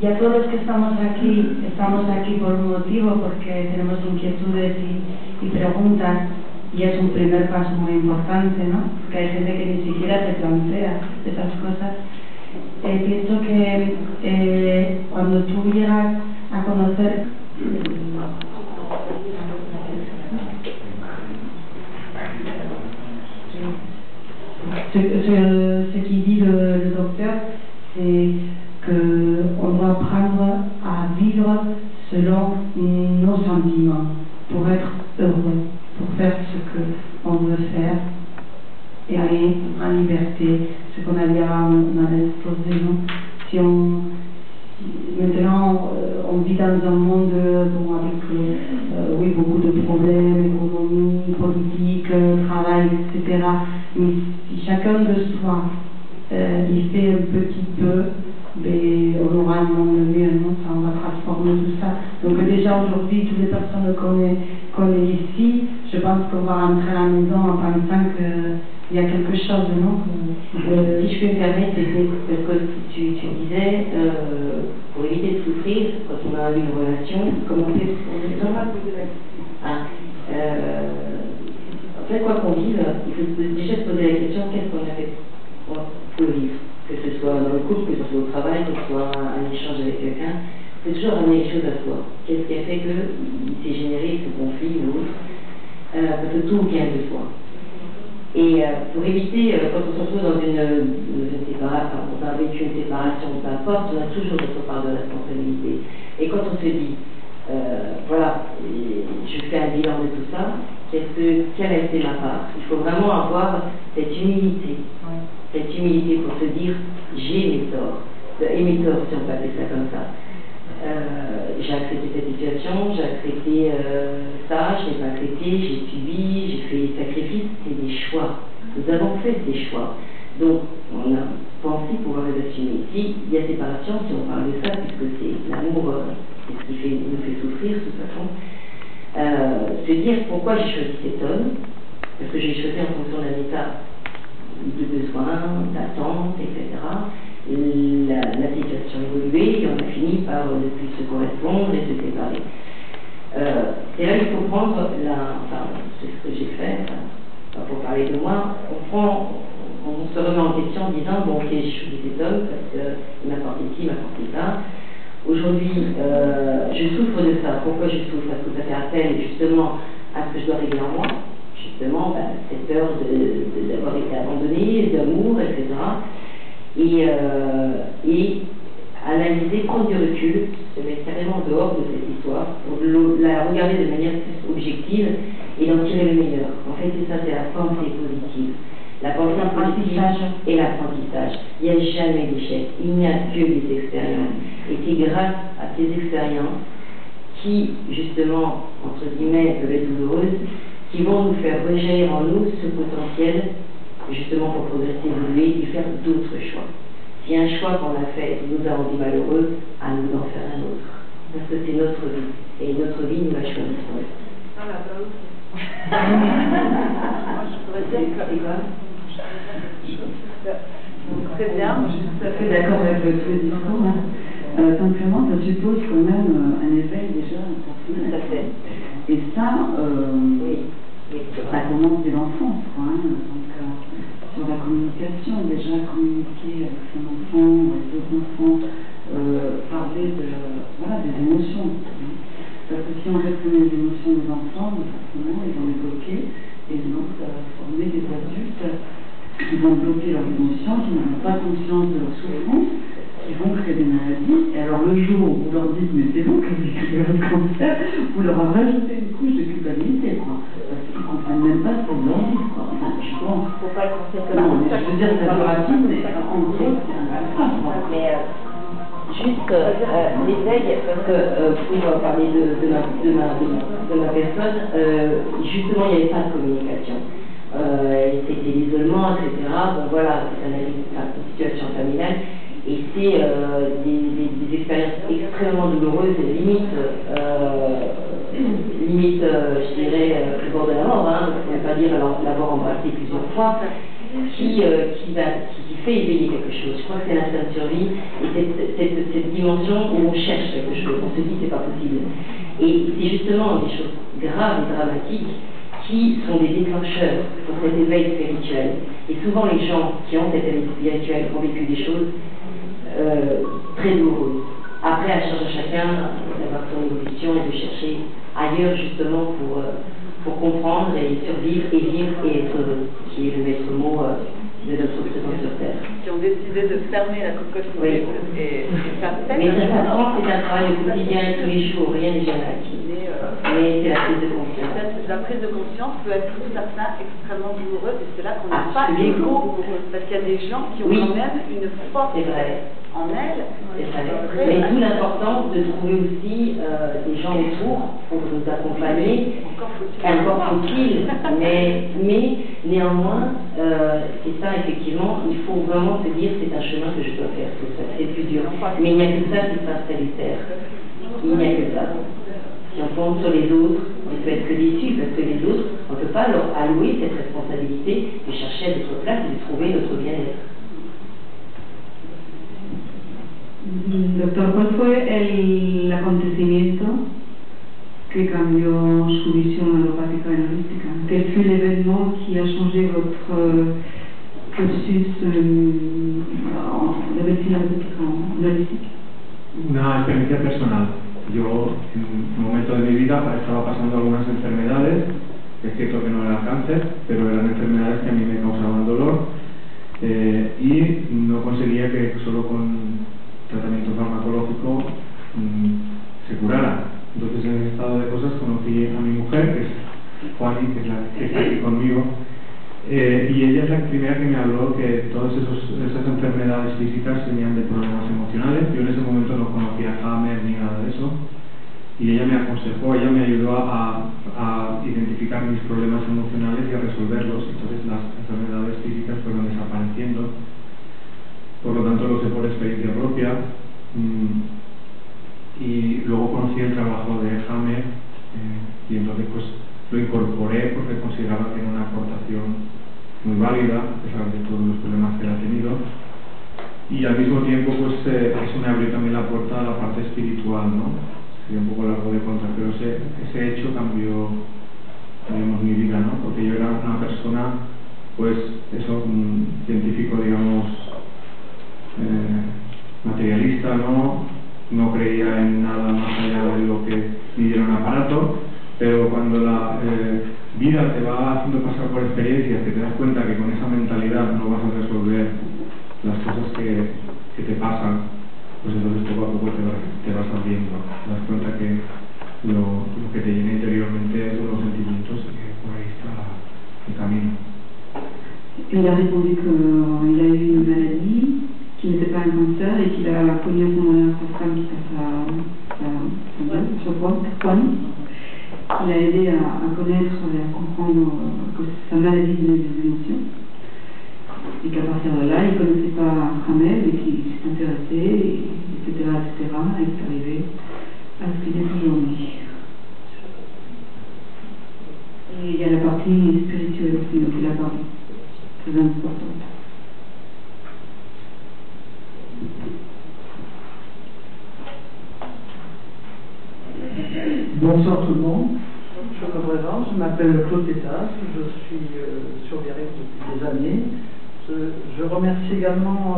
ya todos los que estamos aquí por un motivo, porque tenemos inquietudes y preguntas, y es un primer paso muy importante, ¿no? Porque hay gente que ni siquiera se plantea esas cosas. Pienso que cuando tú llegas a conocer ce qui dit le docteur, c'est qu'on doit apprendre à vivre selon nos sentiments pour être heureux, pour faire ce qu'on veut faire et aller en liberté, ce qu'on a dit avant, on a exposé, non? Si maintenant on vit dans un monde avec oui, beaucoup de problèmes, économie, politique, travail, etc. Mais si chacun de soi il fait un petit peu, on aura un monde mieux, non? Ça, on va transformer tout ça. Donc déjà aujourd'hui, toutes les personnes qu'on est ici, je pense qu'on va rentrer à la maison en pensant qu'il y a quelque chose, non? Si je peux me permettre, parce que tu disais, pour éviter de souffrir, quand on a une relation, comment on fait pour en fait, quoi qu'on vive, il faut déjà se poser la question, qu'est-ce qu'on a fait pour vivre? Que ce soit dans le couple, que ce soit au travail, que ce soit un échange avec quelqu'un, il faut toujours ramener les choses à soi. Qu'est-ce qui a fait qu'il s'est généré ce conflit ou l'autre? Parce que tout vient de soi. Et pour éviter, quand on se retrouve dans une séparation, on a vécu une séparation, peu importe, on a toujours notre part de responsabilité. Et quand on se dit, voilà, je fais un bilan de tout ça, quelle a été ma part? Il faut vraiment avoir cette humilité pour se dire, j'ai mes torts, et mes torts, si on peut appeler ça comme ça. J'ai accepté cette situation, j'ai accepté ça, je n'ai pas accepté, j'ai subi, j'ai fait des sacrifices, c'est des choix. Nous avons fait des choix. Donc, on a pensé pouvoir les assumer. S'il y a séparation, si on parle de ça, puisque c'est l'amour, c'est ce qui nous fait souffrir, de toute façon, se dire pourquoi j'ai choisi cet homme, parce que j'ai choisi en fonction d'un état de besoin, d'attente, etc. La situation évoluait et on a fini par ne plus se correspondre et se séparer. C'est là qu'il faut prendre c'est ce que j'ai fait, pour parler de moi, on se remet en question en disant, bon ok, j'ai choisi cet homme parce qu'il m'apportait ci, il m'apportait ça. Aujourd'hui, je souffre de ça. Pourquoi je souffre? Parce que ça fait appel justement à ce que je dois régler en moi, justement cette peur d'avoir été abandonné, d'amour, etc. Et analyser, prendre du recul, se mettre carrément dehors de cette histoire, pour la regarder de manière plus objective et d'en tirer le meilleur. En fait, c'est ça, c'est la pensée positive. La pensée positive et l'apprentissage. Il n'y a jamais d'échec, il n'y a que des expériences. Et c'est grâce à ces expériences qui, justement, entre guillemets, peuvent être douloureuses, qui vont nous faire rejaillir en nous ce potentiel, justement pour progresser, évoluer et faire d'autres choix. Si un choix qu'on a fait nous a rendu malheureux, à nous d'en faire un autre. Parce que c'est notre vie. Et notre vie, nous la choisissons. Très bien, je suis tout à fait d'accord avec tous les discours. Simplement, ça suppose quand même un éveil déjà personnel. Tout à fait. Et ça, ça commence dès l'enfance, quoi. Donc, sur la communication, déjà communiquer avec son enfant, avec d'autres enfants, parler des émotions. Parce que si on répond les émotions des enfants, forcément, ils vont les bloquer, et donc ça va former des adultes qui vont bloquer leurs émotions, qui n'ont pas conscience de leur souffrance, qui vont créer des maladies. Et alors le jour où vous leur dites mais c'est vous qui avez créé le cancer, vous leur rajoutez une couche de culpabilité, quoi. Parce qu'ils ne comprennent même pas ce que vous leur dites, quoi. Enfin, je pense. Faut pas le concevoir. Non, mais je veux dire, c'est un peu rapide, mais en gros, c'est un peu mais juste l'éveil, parce que pour parler de ma personne, justement, il n'y avait pas de communication. C'était l'isolement, etc. Bon voilà, c'est une situation familiale. Et c'est des expériences extrêmement douloureuses, limite, je dirais, le bord de la mort, hein, on ne peut pas dire l'avoir embrassé plusieurs fois, qui fait éveiller quelque chose. Je crois que c'est l'instinct de survie et cette dimension où on cherche quelque chose, on se dit c'est pas possible. Et c'est justement des choses graves et dramatiques qui sont des déclencheurs pour cet éveil spirituel. Et souvent les gens qui ont cet éveil spirituel ont vécu des choses très douloureuses. Après, à charge de chacun d'avoir son évolution et de chercher ailleurs justement pour comprendre et survivre et vivre et être heureux, qui est le maître mot de notre présence sur Terre. Qui ont décidé de fermer la cocotte minute et ça fait. Mais ça s'apprend, c'est un travail au quotidien et tous les jours, rien n'est jamais acquis. Mais c'est la prise de conscience. La prise de conscience peut être pour certains extrêmement douloureuse et c'est là qu'on n'a pas d'écho. Parce qu'il y a des gens qui ont quand même une force en elles. C'est vrai. Mais d'où l'importance de trouver aussi des gens autour pour nous accompagner. Encore faut-il, mais néanmoins, c'est ça effectivement, il faut vraiment se dire c'est un chemin que je dois faire, c'est plus dur. Mais il n'y a que ça qui sera salutaire. Il n'y a que ça. Si on compte sur les autres, on ne peut être que déçu parce que les autres, on ne peut pas leur allouer cette responsabilité de chercher à notre place et de trouver notre bien-être. Doctor, ¿cuál fue el acontecimiento que cambió su visión alopática et holística? Quel fut l'événement qui a changé votre cursus de médecine holística? Una experiencia personal. Yo, en un momento de mi vida, estaba pasando algunas enfermedades. Es cierto que no era cáncer, pero eran enfermedades que a mí me causaban dolor y no conseguía que solo con tratamiento farmacológico se curara. Entonces, en ese estado de cosas conocí a mi mujer, que es Juani, que es la que está aquí conmigo, y ella es la primera que me habló que todas esas enfermedades físicas venían de problemas emocionales. Yo en ese momento no conocía Hammer ni nada de eso, y ella me aconsejó, ella me ayudó a identificar mis problemas emocionales y a resolverlos. Entonces las enfermedades físicas fueron desapareciendo. Por lo tanto lo sé por experiencia propia. Y luego conocí el trabajo de Hammer y entonces pues lo incorporé porque consideraba que era una aportación muy válida a pesar de todos los problemas que él ha tenido, y al mismo tiempo pues eso me abrió también la puerta a la parte espiritual, ¿no? Sería un poco largo de contar, pero ese hecho cambió, digamos, mi vida, ¿no? Porque yo era una persona pues eso, un científico, digamos, materialista, no creía en nada más allá de lo que midiera un aparato, pero cuando la vida te va haciendo pasar por experiencias que te das cuenta que con esa mentalidad no vas a resolver las cosas que te pasan, pues entonces poco a poco te vas abriendo, te das cuenta que lo que te llena interiormente son los sentimientos y que por ahí está el camino. Il a répondu qu'il a eu une maladie, qui n'était pas un cancer et qu'il a connu à ce moment-là sa femme qui a sa Juan. Il a aidé à connaître et à comprendre que sa maladie venait des émotions. Et qu'à partir de là, il ne connaissait pas Hamel, mais qu'il s'est intéressé, etc., etc., et il est arrivé à ce qu'il est aujourd'hui. Et il y a la partie spirituelle aussi, donc la partie plus importante. Bonsoir tout le monde, je me présente, je m'appelle Claude Tétas, je suis sur Guéret depuis des années. Je remercie également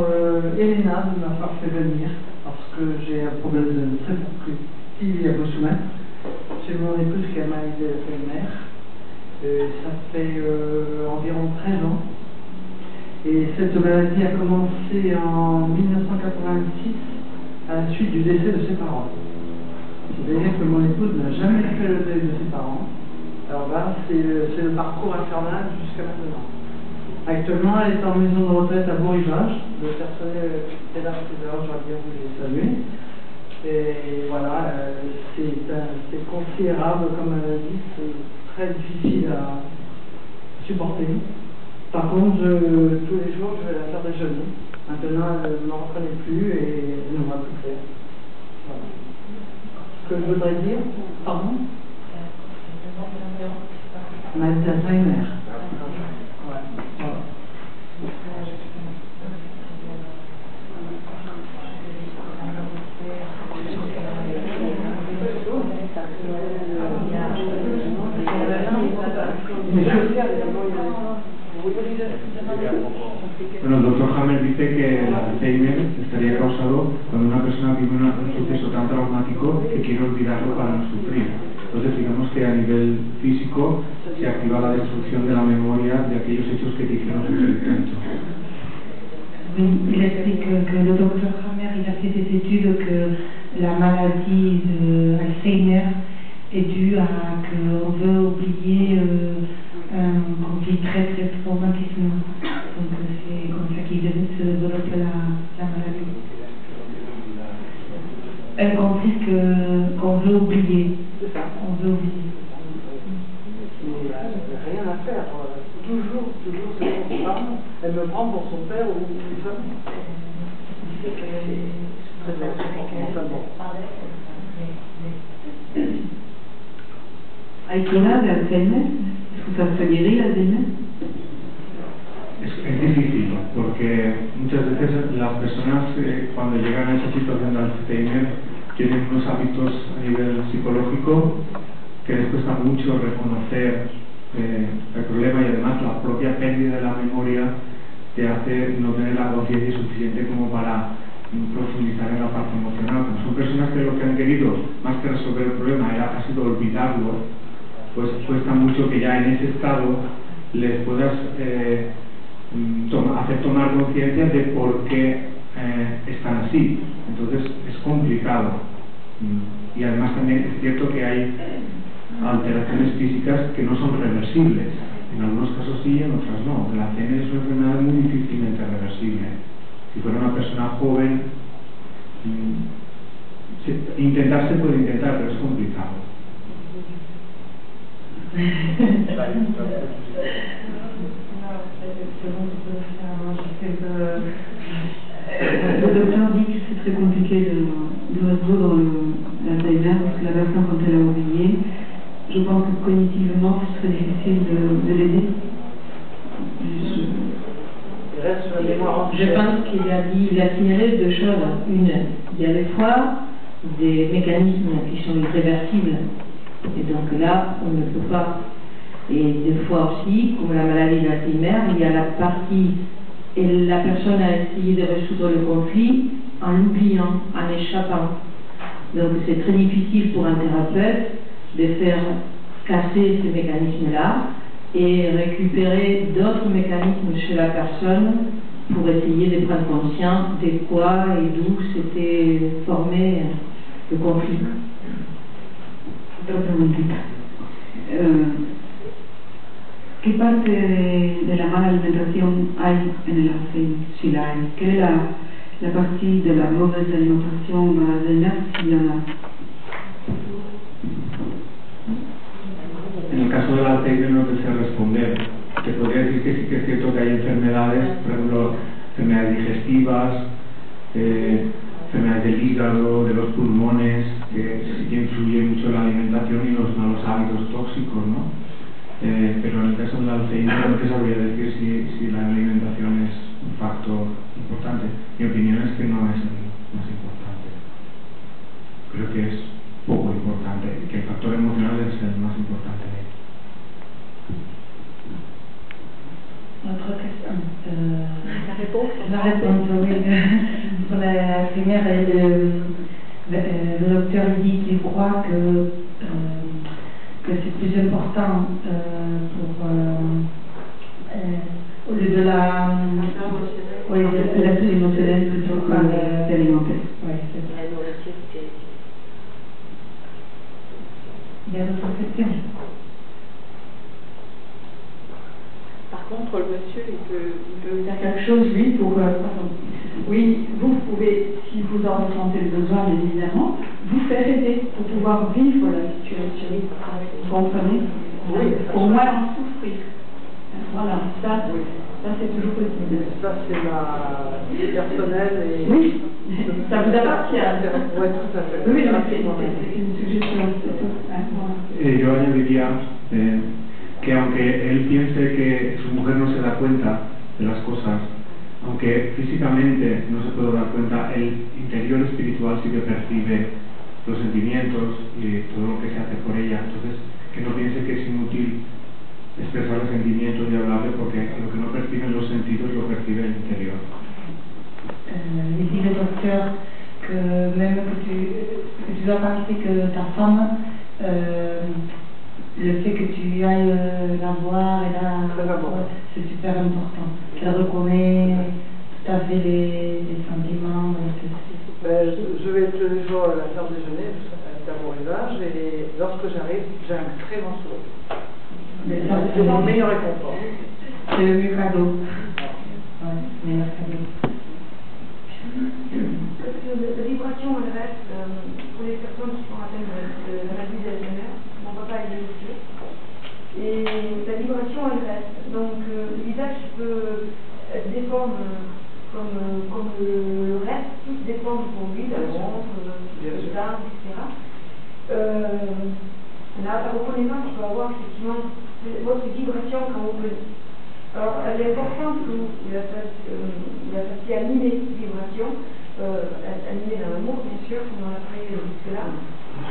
Elena de m'avoir fait venir parce que j'ai un problème de très petit à vous soumettre. C'est mon épouse qui a mal aidé la mère. Ça fait environ 13 ans. Et cette maladie a commencé en 1986 à la suite du décès de ses parents. C'est-à-dire que mon épouse n'a jamais fait le deuil de ses parents. Alors là, c'est le parcours infernal jusqu'à maintenant. Actuellement, elle est en maison de retraite à Bourg-Rivage. Le personnel est là tout à l'heure, j'aurais bien voulu les saluer. Et voilà, c'est considérable comme maladie, c'est très difficile à supporter. Par contre, tous les jours, je vais la faire déjeuner. Maintenant, elle ne me reconnaît plus et elle ne voit plus clair. Voilà. Ce que je voudrais dire, pardon, maladie d'Alzheimer. Ouais, voilà. Bueno, el doctor Hammer dice que el Alzheimer estaría causado cuando una persona vive un suceso tan traumático que quiere olvidarlo para no sufrir. Entonces, digamos que a nivel físico se activa la destrucción de la memoria de aquellos hechos que te hicieron sufrir tanto. Il explique que le docteur Hammer il a fait des études que la maladie d'Alzheimer est due à qu'on veut oublier un conflit très très traumatique. Donc c'est comme ça qu'il se développe la maladie. Elle consiste qu'on veut oublier. On veut oublier. Rien à faire. Toujours c'est son femme. Elle me prend pour son père ou une femme. ¿Hay cura de Alzheimer? ¿Se guérit l'Alzheimer? Es difícil, porque muchas veces las personas cuando llegan a esa situación de Alzheimer tienen unos hábitos a nivel psicológico que les cuesta mucho reconocer el problema, y además la propia pérdida de la memoria te hace no tener la conciencia suficiente como para profundizar en la parte emocional. Como son personas que lo que han querido, más que resolver el problema, ha sido olvidarlo, pues cuesta mucho que ya en ese estado les puedas hacer tomar conciencia de por qué están así. Entonces es complicado. Y además también es cierto que hay alteraciones físicas que no son reversibles. En algunos casos sí, en otras no. La Alzheimer es una enfermedad muy difícilmente reversible. Si fuera una persona joven, intentar se puede intentar, pero es complicado. Le docteur dit que c'est très compliqué de résoudre l'Alzheimer parce que la personne, quand elle a oublié, je pense que cognitivement ce serait difficile de l'aider. Je pense qu'il a signalé deux choses. Une, il y a des fois des mécanismes qui sont irréversibles. Et donc là, on ne peut pas. Et des fois aussi, comme la maladie d'Alzheimer, il y a la partie, et la personne a essayé de résoudre le conflit en l'oubliant, en échappant. Donc c'est très difficile pour un thérapeute de faire casser ces mécanismes-là et récupérer d'autres mécanismes chez la personne pour essayer de prendre conscience de quoi et d'où s'était formé le conflit. Otra preguntita. ¿Qué parte de la mala alimentación hay en el Alzheimer? Si la hay. ¿Quelle est la partie de la mauvaise alimentation dans l'Alzheimer, s'il y en a? En el caso del Alzheimer no te sé responder. Te podría decir que sí que es cierto que hay enfermedades, por ejemplo, enfermedades digestivas, enfermedades del hígado, de los pulmones, que sí que influyen mucho en la alimentación y los malos hábitos tóxicos, ¿no? Pero en el caso del Alzheimer no te sabría decir si la alimentación La réponse, oui. Pour la première, le docteur dit qu'il croit que c'est plus important au lieu de la émotionnelle plutôt que d'alimenter. Oui, c'est ça. Il y a d'autres questions? Par contre, le monsieur, il peut faire quelque chose, lui, pour... oui, vous pouvez, si vous en ressentez le besoin, bien évidemment, vous faire aider pour pouvoir vivre la situation. Vous comprenez? Oui. Au moins en souffrir. Voilà, ça c'est toujours possible. Ça, c'est personnel et... Oui, ça vous appartient. Oui, tout à fait. Oui, c'est une suggestion, c'est tout. Yo añadiría que aunque él piense que su mujer no se da cuenta de las cosas, aunque físicamente no se puede dar cuenta, el interior espiritual sí que percibe los sentimientos y todo lo que se hace por ella. Entonces, que no piense que es inútil expresar los sentimientos y hablarle, porque lo que no perciben los sentidos lo percibe el interior. Il dit le docteur que même que tu dois penser que ta femme, le fait que tu ailles la voir et c'est super important. Qu'elle reconnaît tout à fait les sentiments. Je vais tous les jours la faire déjeuner, à mon usage, et lorsque j'arrive, j'ai un très grand sourire. C'est mon meilleur réconfort. C'est le mieux cadeau. Ouais, meilleur cadeau. La vibration, elle reste pour les personnes qui sont atteintes de la maladie d'Alzheimer. Mon papa est aussi. Et la vibration, elle reste. Donc le visage peut être déforme comme le reste, tout se déforme pour lui, la montre, les armes, etc. La reconnaissance qu'il peut avoir, effectivement, votre vibration quand vous venez. Alors, elle est importante que vous la fassiez animer, vibration, animer dans l'amour, bien sûr, comme on l'a fait jusque-là,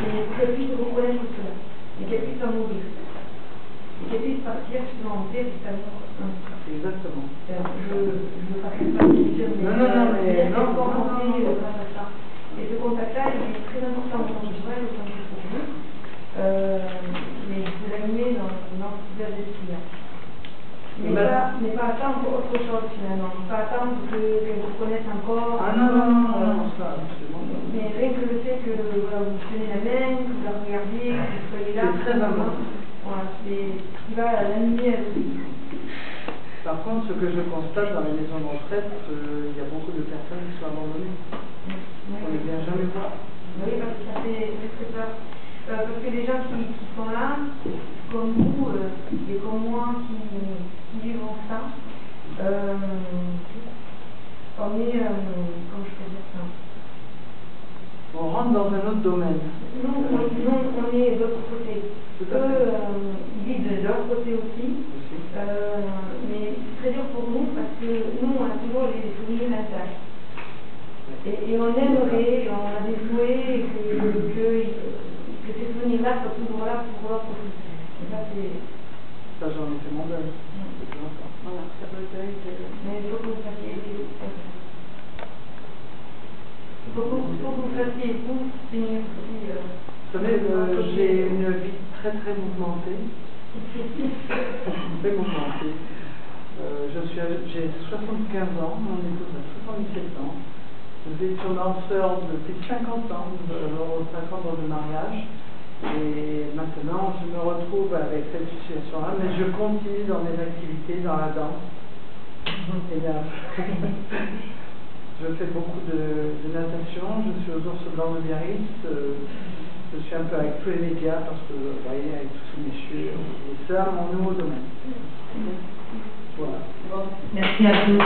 et qu'elle puisse reconnaître cela, et qu'elle puisse en mourir, et qu'elle puisse partir justement en paix, cet amour. Exactement. Je ne parle pas de dire, mais il faut penser grâce à ça. Et ce contact-là, il est très important autant pour elle, autant que pour vous, mais il faut l'animer dans ce visage d'esprit-là. Mais pas attendre autre chose finalement, pas attendre qu'elle vous connaisse encore. Ah non, ça, absolument. Mais rien que le fait que voilà, vous tenez la main, que vous la regardiez, que vous soyez là. C'est très important. Voilà, c'est ce qui va l'animer elle aussi. Par contre, ce que je constate dans les maisons de retraite, il y a beaucoup de personnes qui sont abandonnées. On ne les vient jamais voir. Oui, parce que ça fait très peur. Parce que les gens qui sont là, comme vous et comme moi, qui vivons ça, on est, comment je peux dire ça? On rentre dans un autre domaine. Nous, on est de l'autre côté. Eux, ils vivent de leur côté aussi. Mais c'est très dur pour nous parce que nous, on a toujours les souvenirs intacts. Et on aimerait, on a des souhaits que ces souvenirs-là soient toujours là pour l'autre côté. Et ça, c'est... Ça, j'en ai fait mon deuil. Voilà, ça peut être deuil. Mais il faut que vous fassiez... Il faut que vous fassiez vous finir aussi... Vous savez, j'ai une vie très très mouvementée. Très mouvementée. J'ai 75 ans, mon épouse a 77 ans. Nous étions danseurs depuis 50 ans, 5 ans de mariage. Et maintenant, je me retrouve avec cette situation-là, mais je continue dans mes activités, dans la danse. Et là, je fais beaucoup de natation, je suis aux Ours Blancs de Biarritz, je suis un peu avec tous les médias parce que, vous voyez, avec tous ces messieurs, et ça, mon nouveau domaine. Voilà. Merci à tous.